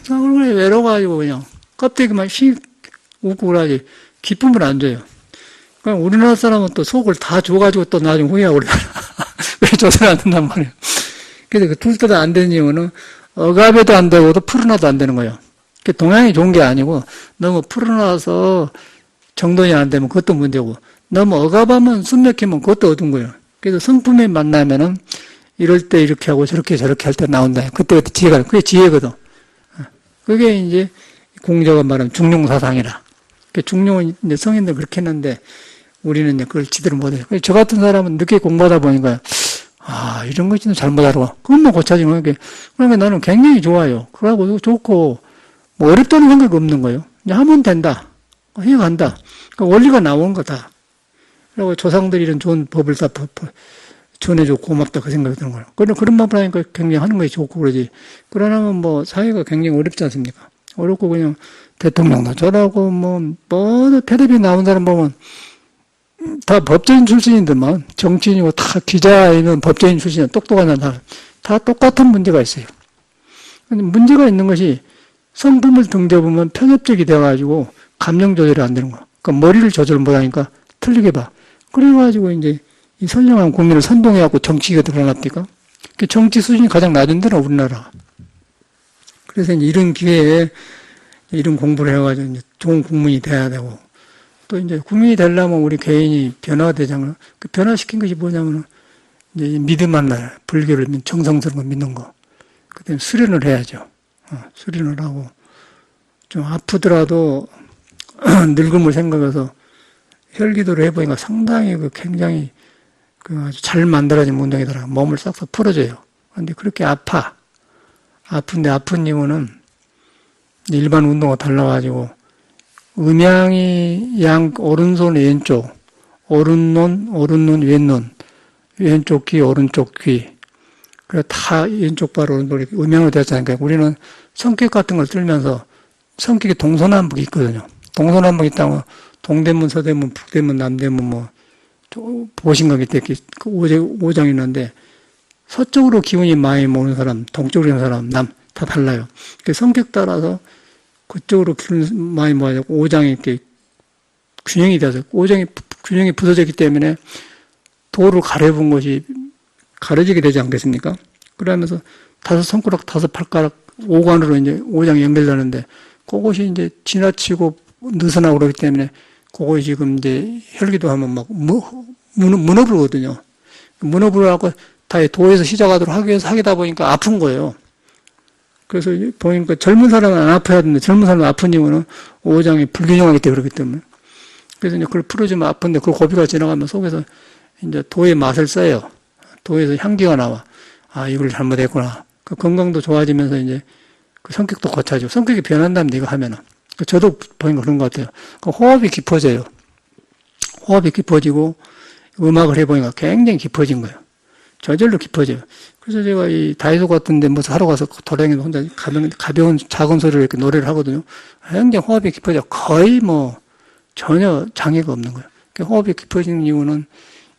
A: 그래 외로워가지고 그냥 껍데기만 휙 웃고 그러지 기쁨을 안 줘요. 그러니까 우리나라 사람은 또 속을 다 줘가지고 또 나중에 후회하고 그러잖아. 왜 줘서는 안 된단 말이에요. 그래서 그 둘 다 안 되는 이유는 억압에도 안 되고 또 푸르나도 안 되는 거예요. 동양이 좋은 게 아니고 너무 푸르나서 정돈이 안 되면 그것도 문제고 너무 억압하면 숨막히면 그것도 어두운 거예요. 그래서 성품에 만나면은 이럴 때 이렇게 하고 저렇게 할 때 나온다. 그때 지혜가, 그게 지혜거든. 그게 이제 공자가 말하는 중용사상이라. 중용은 이제 성인들 그렇게 했는데 우리는 이제 그걸 제대로 못해요. 저 같은 사람은 늦게 공부하다 보니까 아, 이런 것이 잘못 알아. 그것만 고쳐지는 거예요. 그러면 나는 굉장히 좋아요. 그러고 좋고 뭐 어렵다는 생각이 없는 거예요. 이제 하면 된다. 해간다. 그러니까 원리가 나오는 거다. 그리고 조상들이 이런 좋은 법을 다 전해주고 고맙다 그 생각이 드는 거예요. 그런 말을 하니까 굉장히 하는 것이 좋고 그러지. 그러나면 뭐 사회가 굉장히 어렵지 않습니까? 어렵고 그냥 대통령도 저라고 뭐 텔레비에 나온 사람 보면 다 법조인 출신인데만 정치인이고 다 기자이면 법조인 출신이야. 똑똑한 사람 다 똑같은 문제가 있어요. 근데 문제가 있는 것이 성품을 등져보면 편협적이 돼가지고 감정 조절이 안 되는 거야. 그러니까 머리를 조절 못하니까 틀리게 봐. 그래가지고 이제 이 선량한 국민을 선동해갖고 정치가 드러났니까. 정치 수준이 가장 낮은 데는 우리나라. 그래서 이제 이런 기회에 이런 공부를 해가지고 이제 좋은 국민이 돼야 되고 또 이제 국민이 되려면 우리 개인이 변화가 되잖아요. 그 변화시킨 것이 뭐냐면은 이제 믿음 만날 불교를 정성스러운 거 믿는 거. 그다음에 수련을 해야죠. 수련을 하고 좀 아프더라도 늙음을 생각해서 혈기도를 해보니까 상당히 굉장히 아주 잘 만들어진 운동이더라고요. 몸을 싹싹 풀어줘요. 그런데 그렇게 아픈데 아픈 이유는 일반 운동과 달라가지고 음양이 오른손 왼쪽, 오른눈, 왼쪽 귀, 오른쪽 귀. 그래 다 왼쪽 발, 오른발 음양으로 되었잖아요. 그러니까 우리는 성격 같은 걸 들면서 성격이 동서남북이 있거든요. 동서남북이 있다고 동대문, 서대문, 북대문, 남대문 보신 거 밑에 이렇게 오장이 있는데 서쪽으로 기운이 많이 모는 사람, 동쪽으로 있는 사람, 다 달라요. 성격 따라서 그쪽으로 기운이 많이 모아지고 오장이 이렇게 균형이 돼서 오장이 균형이 부서졌기 때문에 도를 가려본 것이 가려지게 되지 않겠습니까? 그러면서 다섯 손가락, 다섯 발가락, 오관으로 이제 오장이 연결되는데 그것이 이제 지나치고 느슨하고 그러기 때문에 그것이 지금 이제 혈기도 하면 막 무너부거든요. 무너부라고 다 도에서 시작하도록 하기 위해서 하다 보니까 아픈 거예요. 그래서 보니까 젊은 사람은 안 아파야 되는데 젊은 사람은 아픈 이유는 오장이 불균형하기 때문에 그렇기 때문에. 그래서 이제 그걸 풀어주면 아픈데 그 고비가 지나가면 속에서 이제 도의 맛을 써요. 도에서 향기가 나와. 아, 이걸 잘못했구나. 그 건강도 좋아지면서 이제 그 성격도 고쳐지고 성격이 변한답니다. 이거 하면은. 저도 보니까 그런 것 같아요. 그 호흡이 깊어져요. 호흡이 깊어지고 음악을 해보니까 굉장히 깊어진 거예요. 저절로 깊어져요. 그래서 제가 이 다이소 같은 데 뭐 하러 가서 도량에서 혼자 가벼운 작은 소리로 이렇게 노래를 하거든요. 굉장히 호흡이 깊어져. 거의 전혀 장애가 없는 거예요. 호흡이 깊어지는 이유는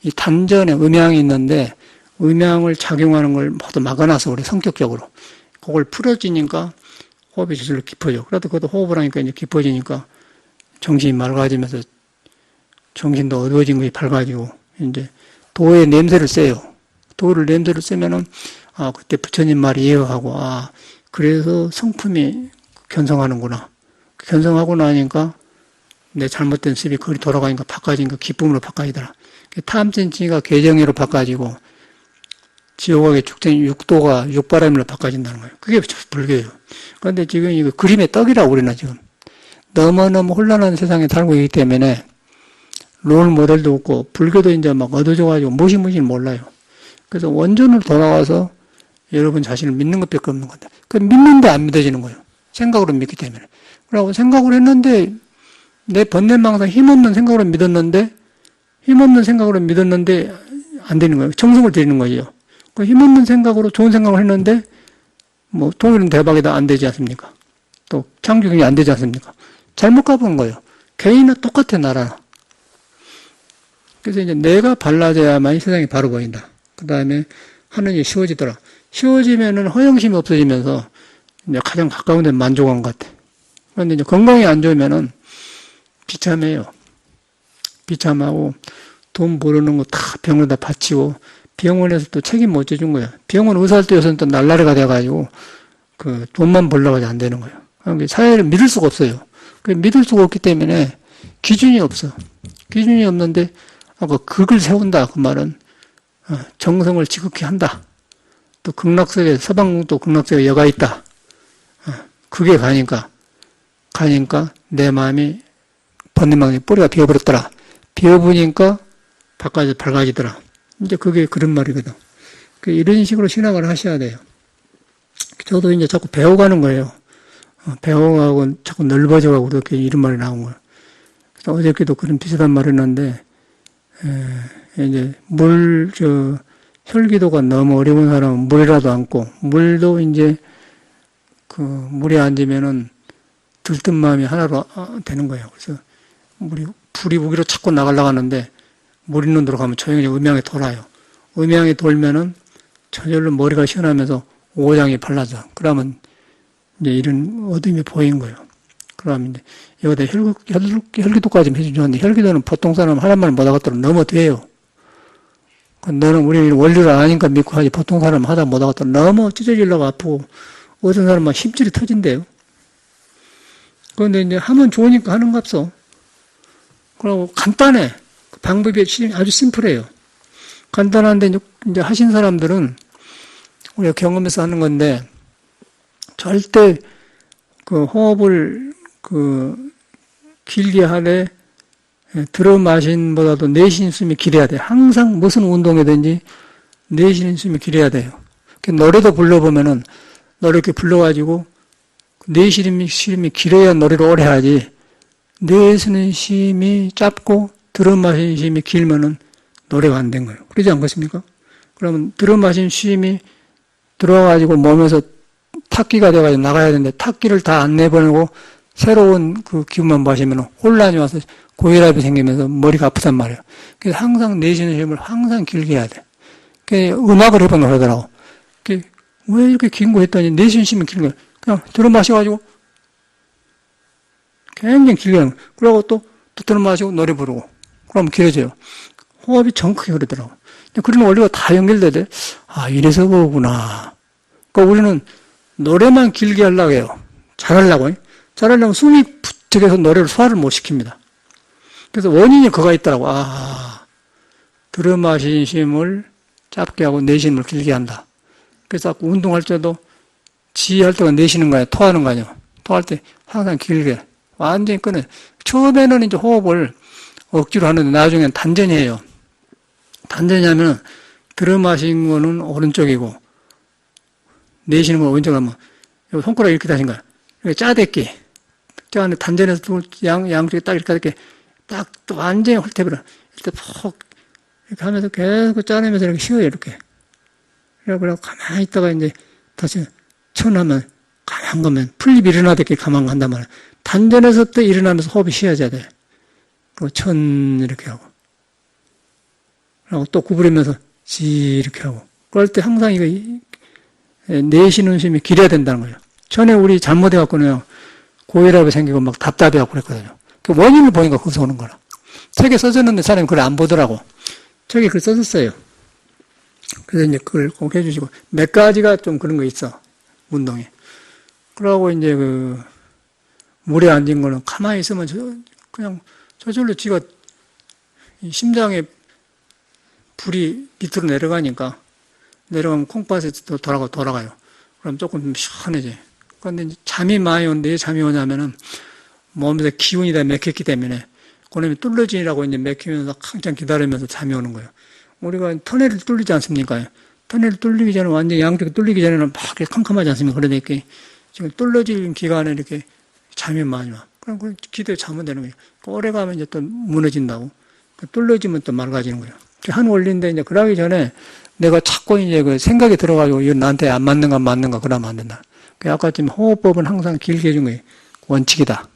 A: 이 단전에 음양이 있는데 음양을 작용하는 걸 모두 막아놔서 우리 성격적으로. 그걸 풀어지니까 호흡이 저절로 깊어져. 그래도 그것도 호흡을 하니까 이제 깊어지니까 정신이 맑아지면서 정신도 어두워진 것이 밝아지고 이제 도의 냄새를 쐬요. 도를 냄새를 쐬면은 그때 부처님 말이 예어하고 그래서 성품이 견성하는구나. 견성하고 나니까 내 잘못된 습이 거리 돌아가니까 바꿔지니까 기쁨으로 바꿔지더라. 탐진치가 개정의로 바꿔지고 지옥의 축생이 육도가 육바람으로 바꿔진다는 거예요. 그게 불교예요. 그런데 지금 이거 그림의 떡이라고 우리는 지금 너무너무 혼란한 세상에 살고 있기 때문에 롤 모델도 없고 불교도 이제 막 어두워져가지고 무엇인지 몰라요. 그래서 원전으로 돌아와서 여러분 자신을 믿는 것밖에 없는 건데 그 믿는데 안 믿어지는 거예요. 생각으로 믿기 때문에. 그러고 생각으로 했는데 내 번뇌망상 힘없는 생각으로 믿었는데 안 되는 거예요. 정성을 들이는 거예요. 그 힘없는 생각으로 좋은 생각을 했는데 통일은 대박이다 안 되지 않습니까? 또 창조경이 안 되지 않습니까? 잘못 가본 거예요. 개인은 똑같아 나라나. 그래서 이제 내가 발라져야만이 세상이 바로 보인다. 그 다음에 하는 일이 쉬워지더라. 쉬워지면은 허영심이 없어지면서 이제 가장 가까운 데 만족한 것 같아. 그런데 이제 건강이 안 좋으면은 비참해요. 비참하고 돈 벌어놓은 거 다 병원에다 바치고 병원에서 또 책임 못 져준 거야. 병원 의사도 요새는 또 날라리가 돼가지고 그 돈만 벌려고 하지 안 되는 거예요. 그러니까 사회를 믿을 수가 없어요. 믿을 수가 없기 때문에 기준이 없어. 기준이 없는데 극을 세운다. 그 말은 정성을 지극히 한다. 또 극락세계 서방궁도 극락세계 여가 있다. 그게 가니까 내 마음이 번뇌망에 뿌리가 비어버렸더라. 비어보니까 바깥에 밝아지더라. 이제 그게 그런 말이거든. 이런 식으로 신앙을 하셔야 돼요. 저도 이제 자꾸 배워가는 거예요. 배워가고 자꾸 넓어져가고 그렇게 이런 말이 나온 거예요. 그래서 어저께도 그런 비슷한 말을 했는데, 이제 혈기도가 너무 어려운 사람은 물이라도 앉고, 물도 이제 물에 앉으면은 들뜬 마음이 하나로 되는 거예요. 그래서 불이 무기로 자꾸 나가려고 하는데, 물 있는 데로 가면 조용히 음양에 돌아요. 음양에 돌면은 저절로 머리가 시원하면서 오장이 발라져. 그러면 이제 이런 어둠이 보인 거예요. 그러면 이제 여기다 혈기도까지 해주는데 혈기도는 보통 사람 하란 말 못하겠더라도 너무 돼요. 너는 우리 원리를 아니까 믿고 하지 보통 사람 하다 못하겠더라도 너무 찢어지려고 아프고 어떤 사람은 힘줄이 터진대요. 그런데 이제 하면 좋으니까 하는 값어. 그리고 간단해. 방법이 아주 심플해요. 간단한데 이제 하신 사람들은 우리가 경험해서 하는 건데 절대 그 호흡을 길게 하되 들어 마신보다도 내쉬는 숨이 길어야 돼. 항상 무슨 운동이든지 내쉬는 숨이 길어야 돼요. 노래도 불러보면은 노래 이렇게 불러가지고 내쉬는 쉼이 길어야 노래를 오래 하지. 내쉬는 쉼이 짧고 들어 마시는 쉼이 길면은 노래가 안 된 거예요. 그러지 않겠습니까? 그러면 들어 마신 쉼이 들어와가지고 몸에서 탁기가 돼가지고 나가야 되는데 탁기를 다 안 내보내고 새로운 그 기운만 마시면 혼란이 와서 고혈압이 생기면서 머리가 아프단 말이에요. 그래서 항상 내쉬는 쉼을 항상 길게 해야 돼. 음악을 해보는 그러더라고. 왜 이렇게 긴 거 했더니 내쉬는 쉼이 긴 거야. 그냥 들어 마셔가지고 굉장히 길게 하는 거예요. 그러고 또 들어 마시고 노래 부르고 그러면 길어져요. 호흡이 정확하게 흐르더라고. 그런 원리가 다 연결돼야 돼. 아, 이래서 그거구나. 그러니까 우리는 노래만 길게 하려고 해요. 잘하려고. 잘하려면 숨이 부쩍해서 노래를 소화를 못 시킵니다. 그래서 원인이 그거가 있더라고. 아, 들어 마신 쉼을 짧게 하고 내쉬는 걸 길게 한다. 그래서 운동할 때도 지휘할 때가 내쉬는 거야. 토하는 거 아니야. 토할 때 항상 길게. 완전히 끊어요. 처음에는 이제 호흡을 억지로 하는데 나중에는 단전히 해요. 단전히 하면 들어 마신 거는 오른쪽이고 내쉬는 건 왼쪽으로 하면 손가락 이렇게 다신 거야. 이렇게 짜댔기. 짜는데 단전에서 양쪽에 딱 이렇게 딱 또 완전히 홀태버려. 이렇게 푹 이렇게 하면서 계속 짜내면서 이렇게 쉬어요. 이렇게. 그래고 가만히 있다가 이제 다시 천하면 가만 가면 풀립 일어나듯이 가만 간단 말이야. 단전에서 또 일어나면서 호흡이 쉬어져야 돼. 그리고 천 이렇게 하고. 그리고 또 구부리면서 지 이렇게 하고. 그럴 때 항상 이거 내쉬는 숨이 길어야 된다는 거예요. 전에 우리 잘못해갖고는요. 고혈압이 생기고 막 답답해갖고 그랬거든요. 그 원인을 보니까 거기서 오는 거라. 책에 써졌는데 사람이 그걸 안 보더라고. 책에 그걸 써졌어요. 그래서 이제 그걸 꼭 해주시고. 몇 가지가 좀 그런 거 있어. 운동이. 그러고 이제 물에 앉은 거는 가만히 있으면 그냥 저절로 지가 심장에 불이 밑으로 내려가면 콩팥에 돌아가요. 그럼 조금 좀 시원해져요. 그런데 이제 잠이 많이 오는데 왜 잠이 오냐면은 몸에서 기운이 다 맥혔기 때문에 그놈이 뚫러지라고 이제 맥히면서 한참 기다리면서 잠이 오는 거예요. 우리가 터널을 뚫리지 않습니까? 터널을 뚫리기 전에 완전히 양쪽이 뚫리기 전에는 막 이렇게 캄캄하지 않습니까? 그러니까 지금 뚫러질 기간에 이렇게 잠이 많이 와. 그럼 그 기대에 자면 되는 거예요. 오래 가면 이제 또 무너진다고. 뚫러지면 또 맑아지는 거예요. 한 원리인데 이제 그러기 전에 내가 자꾸 이제 그 생각이 들어가지고 이거 나한테 안 맞는가 그러면 안 된다. 아까 지금 호흡법은 항상 길게 해준 거예요. 원칙이다.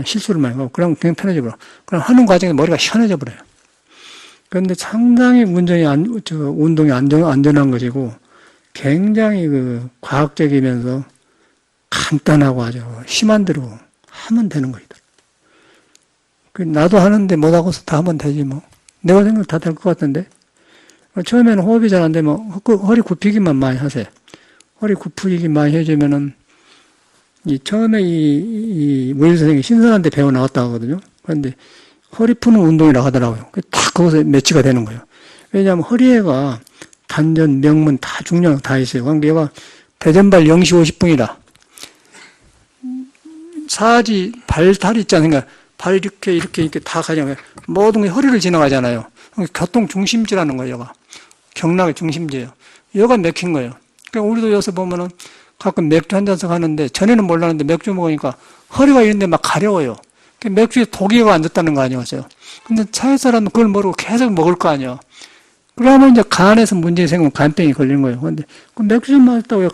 A: 실수를 많이 하고 그럼 그냥 편해져 버려. 그럼 하는 과정에 머리가 시원해져 버려요. 그런데 상당히 운동이 안전한 것이고 굉장히 과학적이면서 간단하고 아주 힘 안 들고 하면 되는 거이다. 나도 하는데 못하고서 다 하면 되지 뭐. 내가 생각 다 될 것 같은데. 처음에는 호흡이 잘 안 되면 허리 굽히기만 많이 하세요. 허리 굽히기 많이 해주면은 처음에 무일 선생님이 신선한데 배워 나왔다 하거든요. 그런데 허리 푸는 운동이라고 하더라고요. 딱 거기서 매치가 되는 거예요. 왜냐하면 허리에가 단전, 명문 다 중량 다 있어요. 그러니까 얘가 대전발 0시 50분이라 발다리 있지 않습니까? 발 이렇게 다 가잖아요. 모든 게 허리를 지나가잖아요. 교통 중심지라는 거예요, 얘가. 경락의 중심지예요. 얘가 맥힌 거예요. 그러니까 우리도 여기서 보면은 가끔 맥주 한 잔씩 하는데 전에는 몰랐는데 맥주 먹으니까 허리가 이런데 막 가려워요. 맥주에 독이가 앉았다는 거 아니었어요. 근데 차에 사람은 그걸 모르고 계속 먹을 거 아니에요. 그러면 이제 간에서 문제 생기면 간병이 걸리는 거예요. 근데 그 맥주 좀 마셨다고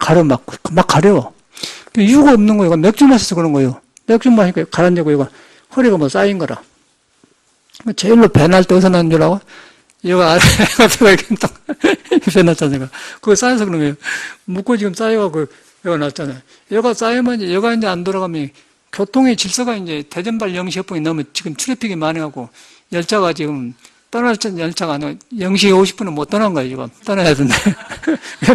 A: 막 가려워. 이유가 없는 거예요. 맥주 마셔서 그런 거예요. 맥주 마시니까 가라앉고 얘가 허리가 뭐 쌓인 거라. 제일로 배날 때 어디서 나는 줄 알고? 얘가 아래가 이렇게 딱 배 났잖아요. 그거 쌓여서 그런 거예요. 묶고 지금 쌓여가고 얘가 났잖아요. 얘가 쌓이면 얘가 이제 안 돌아가면 교통의 질서가 이제 대전발 0시 협봉이 넘으면 지금 트래픽이 많아갖고 열차가 지금 떠날 열차가 0시 50분은 못 떠난 거예요, 지금. 떠나야 되는데.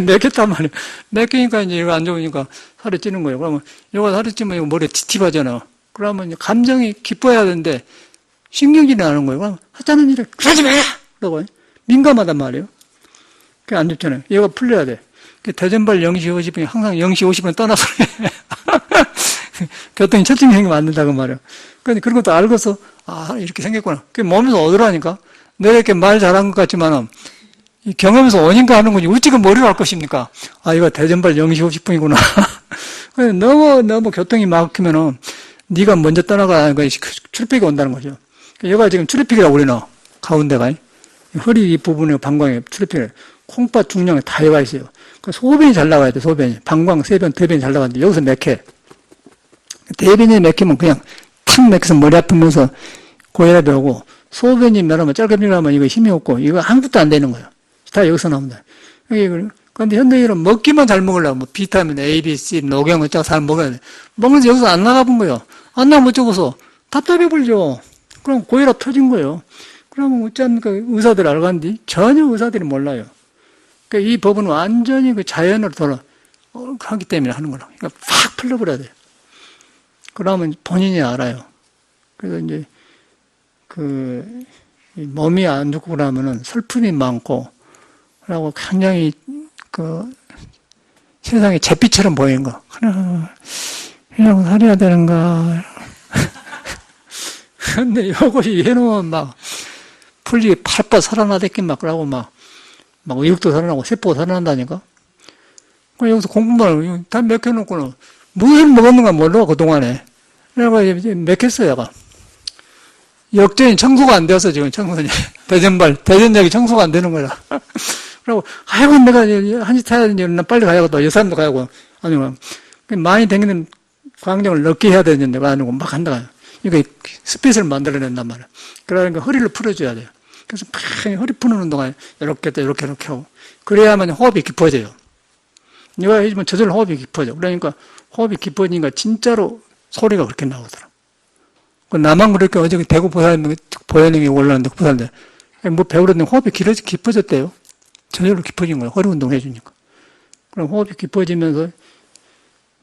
A: 맥혔단 말이에요. 맥히니까 이제 이거 안 좋으니까 살이 찌는 거예요. 그러면 이거 살이 찌면 이거 머리에 찝찝하잖아. 그러면 감정이 기뻐야 되는데 신경질이 나는 거예요. 그럼 하자는 일을 그러지 마! 라고 민감하단 말이에요. 그게 안 좋잖아요. 얘가 풀려야 돼. 대전발 0시 50분이 항상 0시 50분에 떠나서 교통이 철저히 생기면 안 된다고 말이야. 근데 그런 것도 알고서, 아, 이렇게 생겼구나. 그게 몸에서 오더라니까. 내가 이렇게 말 잘한 것 같지만은, 이 경험에서 원인가 하는 거지. 어찌 그 머리로 할 것입니까? 아, 이거 대전발 0시 50분이구나. 너무 교통이 막히면은, 네가 먼저 떠나가, 출입이 온다는 거죠. 여기가 지금 출입이라고 우리는, 가운데가. 허리 이 부분에 방광에 출입이 콩팥 중량에 다 해가 있어요. 그 소변이 잘 나가야 돼, 소변이. 방광, 세변, 대변이 잘 나가는데, 여기서 맥혀. 대변이 맥히면 그냥 탁 맥혀서 머리 아프면서 고혈압이 오고, 소변이 면하면 짧게 밀하면 이거 힘이 없고, 이거 아무것도 안 되는 거예요. 다 여기서 나옵니다. 그런데 현대인은 먹기만 잘 먹으려고, 뭐, 비타민 A, B, C, 녹용, 어쩌고 잘 먹어야 돼. 먹는데 여기서 안 나가본 거예요. 안 나가면 어쩌고서 답답해 불죠. 그럼 고혈압 터진 거예요. 그러면 어찌합니까? 의사들 알간디? 전혀 의사들이 몰라요. 그러니까 이 법은 완전히 그 자연으로 하기 때문에 하는 거라. 그러니까 팍 풀려버려야 돼요. 그러면 본인이 알아요. 그래서 이제, 몸이 안 좋고 그러면은 슬픔이 많고, 그리고 굉장히 세상에 잿빛처럼 보이는 거. 그냥 살아야 되는가. 근데 이것이 해놓으면 막, 풀리 팔뻗 살아나댔긴 막, 그러고 막 의욕도 살아나고, 세포가 살아난다니까? 그럼 여기서 공부만, 다 맥혀놓고는, 무엇을 먹었는가 몰라, 그동안에. 그래가 이제 맥혔어요, 얘가. 역전이 청소가 안 되어서 지금 청소년이. 대전역이 청소가 안 되는 거야. 그리고, 아이고, 내가 한시 타야 되는데, 나 빨리 가야겠다. 여사람도 가야고. 아니면, 많이 다니는 광장을 넓게 해야 되는데, 아니고 막 한다. 이거 스페이스를 만들어낸단 말이야. 그러니까 허리를 풀어줘야 돼요. 그래서 막 허리 푸는 운동을 이렇게 하고. 그래야만 호흡이 깊어져요. 이거 해주면 저절로 호흡이 깊어져. 그러니까 호흡이 깊어지니까 진짜로 소리가 그렇게 나오더라. 나만 그렇게 어저께 대구 보현님이 올라왔는데, 부산대. 뭐 배우려는데 호흡이 깊어졌대요. 저절로 깊어진 거예요. 허리 운동 해주니까. 그럼 호흡이 깊어지면서,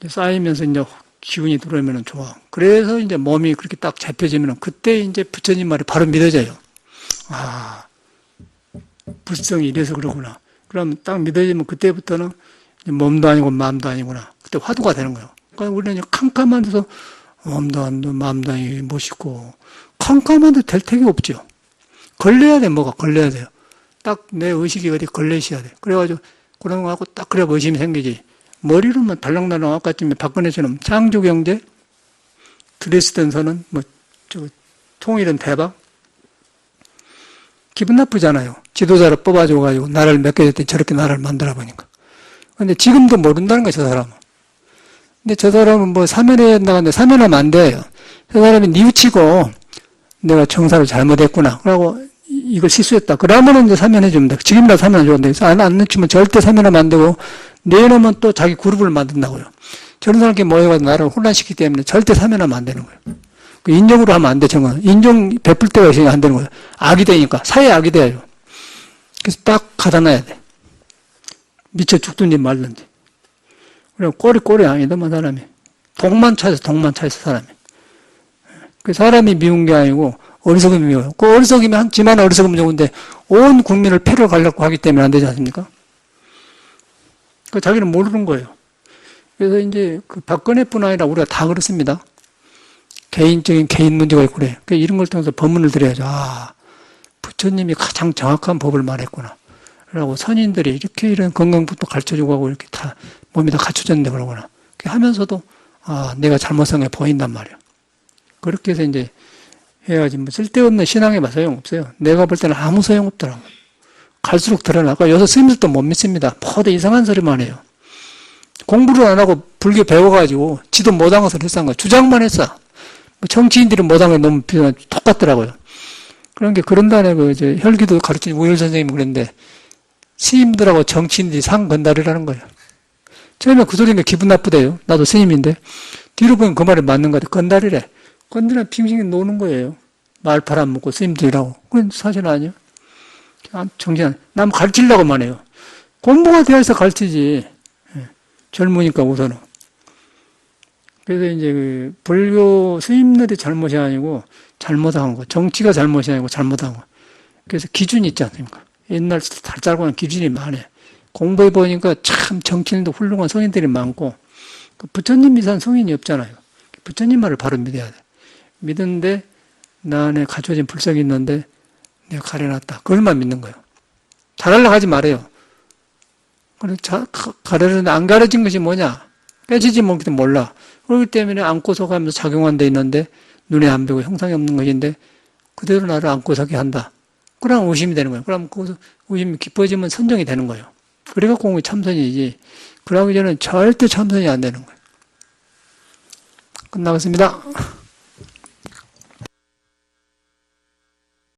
A: 쌓이면서 이제 기운이 들어오면 좋아. 그래서 이제 몸이 그렇게 딱 잡혀지면 그때 이제 부처님 말이 바로 믿어져요. 아, 불성이 이래서 그러구나. 그럼 딱 믿어지면 그때부터는 몸도 아니고 마음도 아니구나. 그때 화두가 되는 거예요. 그러니까 우리는 캄캄한 데서 몸도 아니고 마음도 아니고 멋있고, 캄캄한 데 될 택이 없죠. 걸려야 돼, 뭐가 걸려야 돼요. 딱 내 의식이 어디 걸려있어야 돼. 그래가지고 그런 거 하고 딱 그래야 의심이 생기지. 머리로만 달랑달랑 아까쯤에 박근혜처럼 창조경제, 드레스덴 선언, 통일은 대박. 기분 나쁘잖아요. 지도자를 뽑아줘가지고 나라를 맡겨줬더니 저렇게 나라를 만들어 보니까. 근데 지금도 모른다는 거야, 저 사람은. 근데 저 사람은 뭐 사면에 나갔는데 사면하면 안 돼요. 저 사람이 뉘우치고 내가 청사를 잘못했구나. 그러고 이걸 실수했다. 그러면은 이제 사면해주면 돼. 지금이라도 사면해주면 돼. 안 늦추면 절대 사면하면 안 되고, 내놓으면 또 자기 그룹을 만든다고요. 저런 사람끼리 모여가지고 나라를 혼란시키기 때문에 절대 사면하면 안 되는 거예요. 인정으로 하면 안 돼, 정말. 인정 베풀 때가 있으니까 안 되는 거예요. 악이 되니까. 사회 악이 돼요. 그래서 딱 가다놔야 돼. 미쳐 죽든지 말든지. 그리고 꼬리 아니더만, 사람이. 독만 차있어, 사람이. 그 사람이 미운 게 아니고, 어리석음이 미워요. 그 어리석이면 지만 어리석으면 좋은데, 온 국민을 패를 가려고 하기 때문에 안 되지 않습니까? 그 자기는 모르는 거예요. 그래서 이제 그 박근혜뿐 아니라 우리가 다 그렇습니다. 개인적인 개인 문제가 있고 그래. 그러니까 이런 걸 통해서 법문을 드려야죠. 아, 부처님이 가장 정확한 법을 말했구나. 그러고 선인들이 이렇게 이런 건강법도 가르쳐주고 하고 이렇게 다 몸이 다 갖춰졌는데 그러구나. 하면서도 아, 내가 잘못한 게 보인단 말이야. 그렇게 해서 이제 해야지. 뭐 쓸데없는 신앙에 봐 소용없어요. 내가 볼 때는 아무 소용없더라고. 갈수록 드러나고 요새 스님들도 못 믿습니다. 모두 이상한 소리만 해요. 공부를 안 하고 불교 배워가지고 지도 못한 것을 했어. 주장만 했어. 정치인들이 못한 게 너무 똑같더라고요. 그런 게 그런다네. 이제 혈기도 가르친 우열 선생님이 그랬는데 스님들하고 정치인들이 상건달이라는 거예요. 처음에 그 소리는 기분 나쁘대요. 나도 스님인데 뒤로 보면 그 말이 맞는 것 같아. 건달이래. 건달은 빙빙이 노는 거예요. 말 팔아먹고 스님들이라고. 그건 사실 아니에요. 정신 남 가르치려고만 해요. 공부가 되어서 가르치지. 젊으니까 우선은. 그래서 이제 그 불교 스님들이 잘못이 아니고 잘못한 거, 정치가 잘못이 아니고 잘못한 거. 그래서 기준이 있지 않습니까? 옛날 달달고는 기준이 많아요. 공부해 보니까 참 정치인도 훌륭한 성인들이 많고 부처님이 산 성인이 없잖아요. 부처님 말을 바로 믿어야 돼. 믿는데 나 안에 갖춰진 불성이 있는데 내가 가려놨다. 그걸만 믿는 거예요. 잘하려고 하지 말아요. 가려는 안 가려진 것이 뭐냐? 깨지지 못해도 몰라. 그렇기 때문에 안고 서가면서 작용한 데 있는데 눈에 안 보이고 형상이 없는 것인데 그대로 나를 안고 서게 한다. 그럼 의심이 되는 거예요. 그럼 그 의심이 깊어지면 선정이 되는 거예요. 그래갖고 공이 참선이지. 그러기 전에는 절대 참선이 안 되는 거예요. 끝나겠습니다.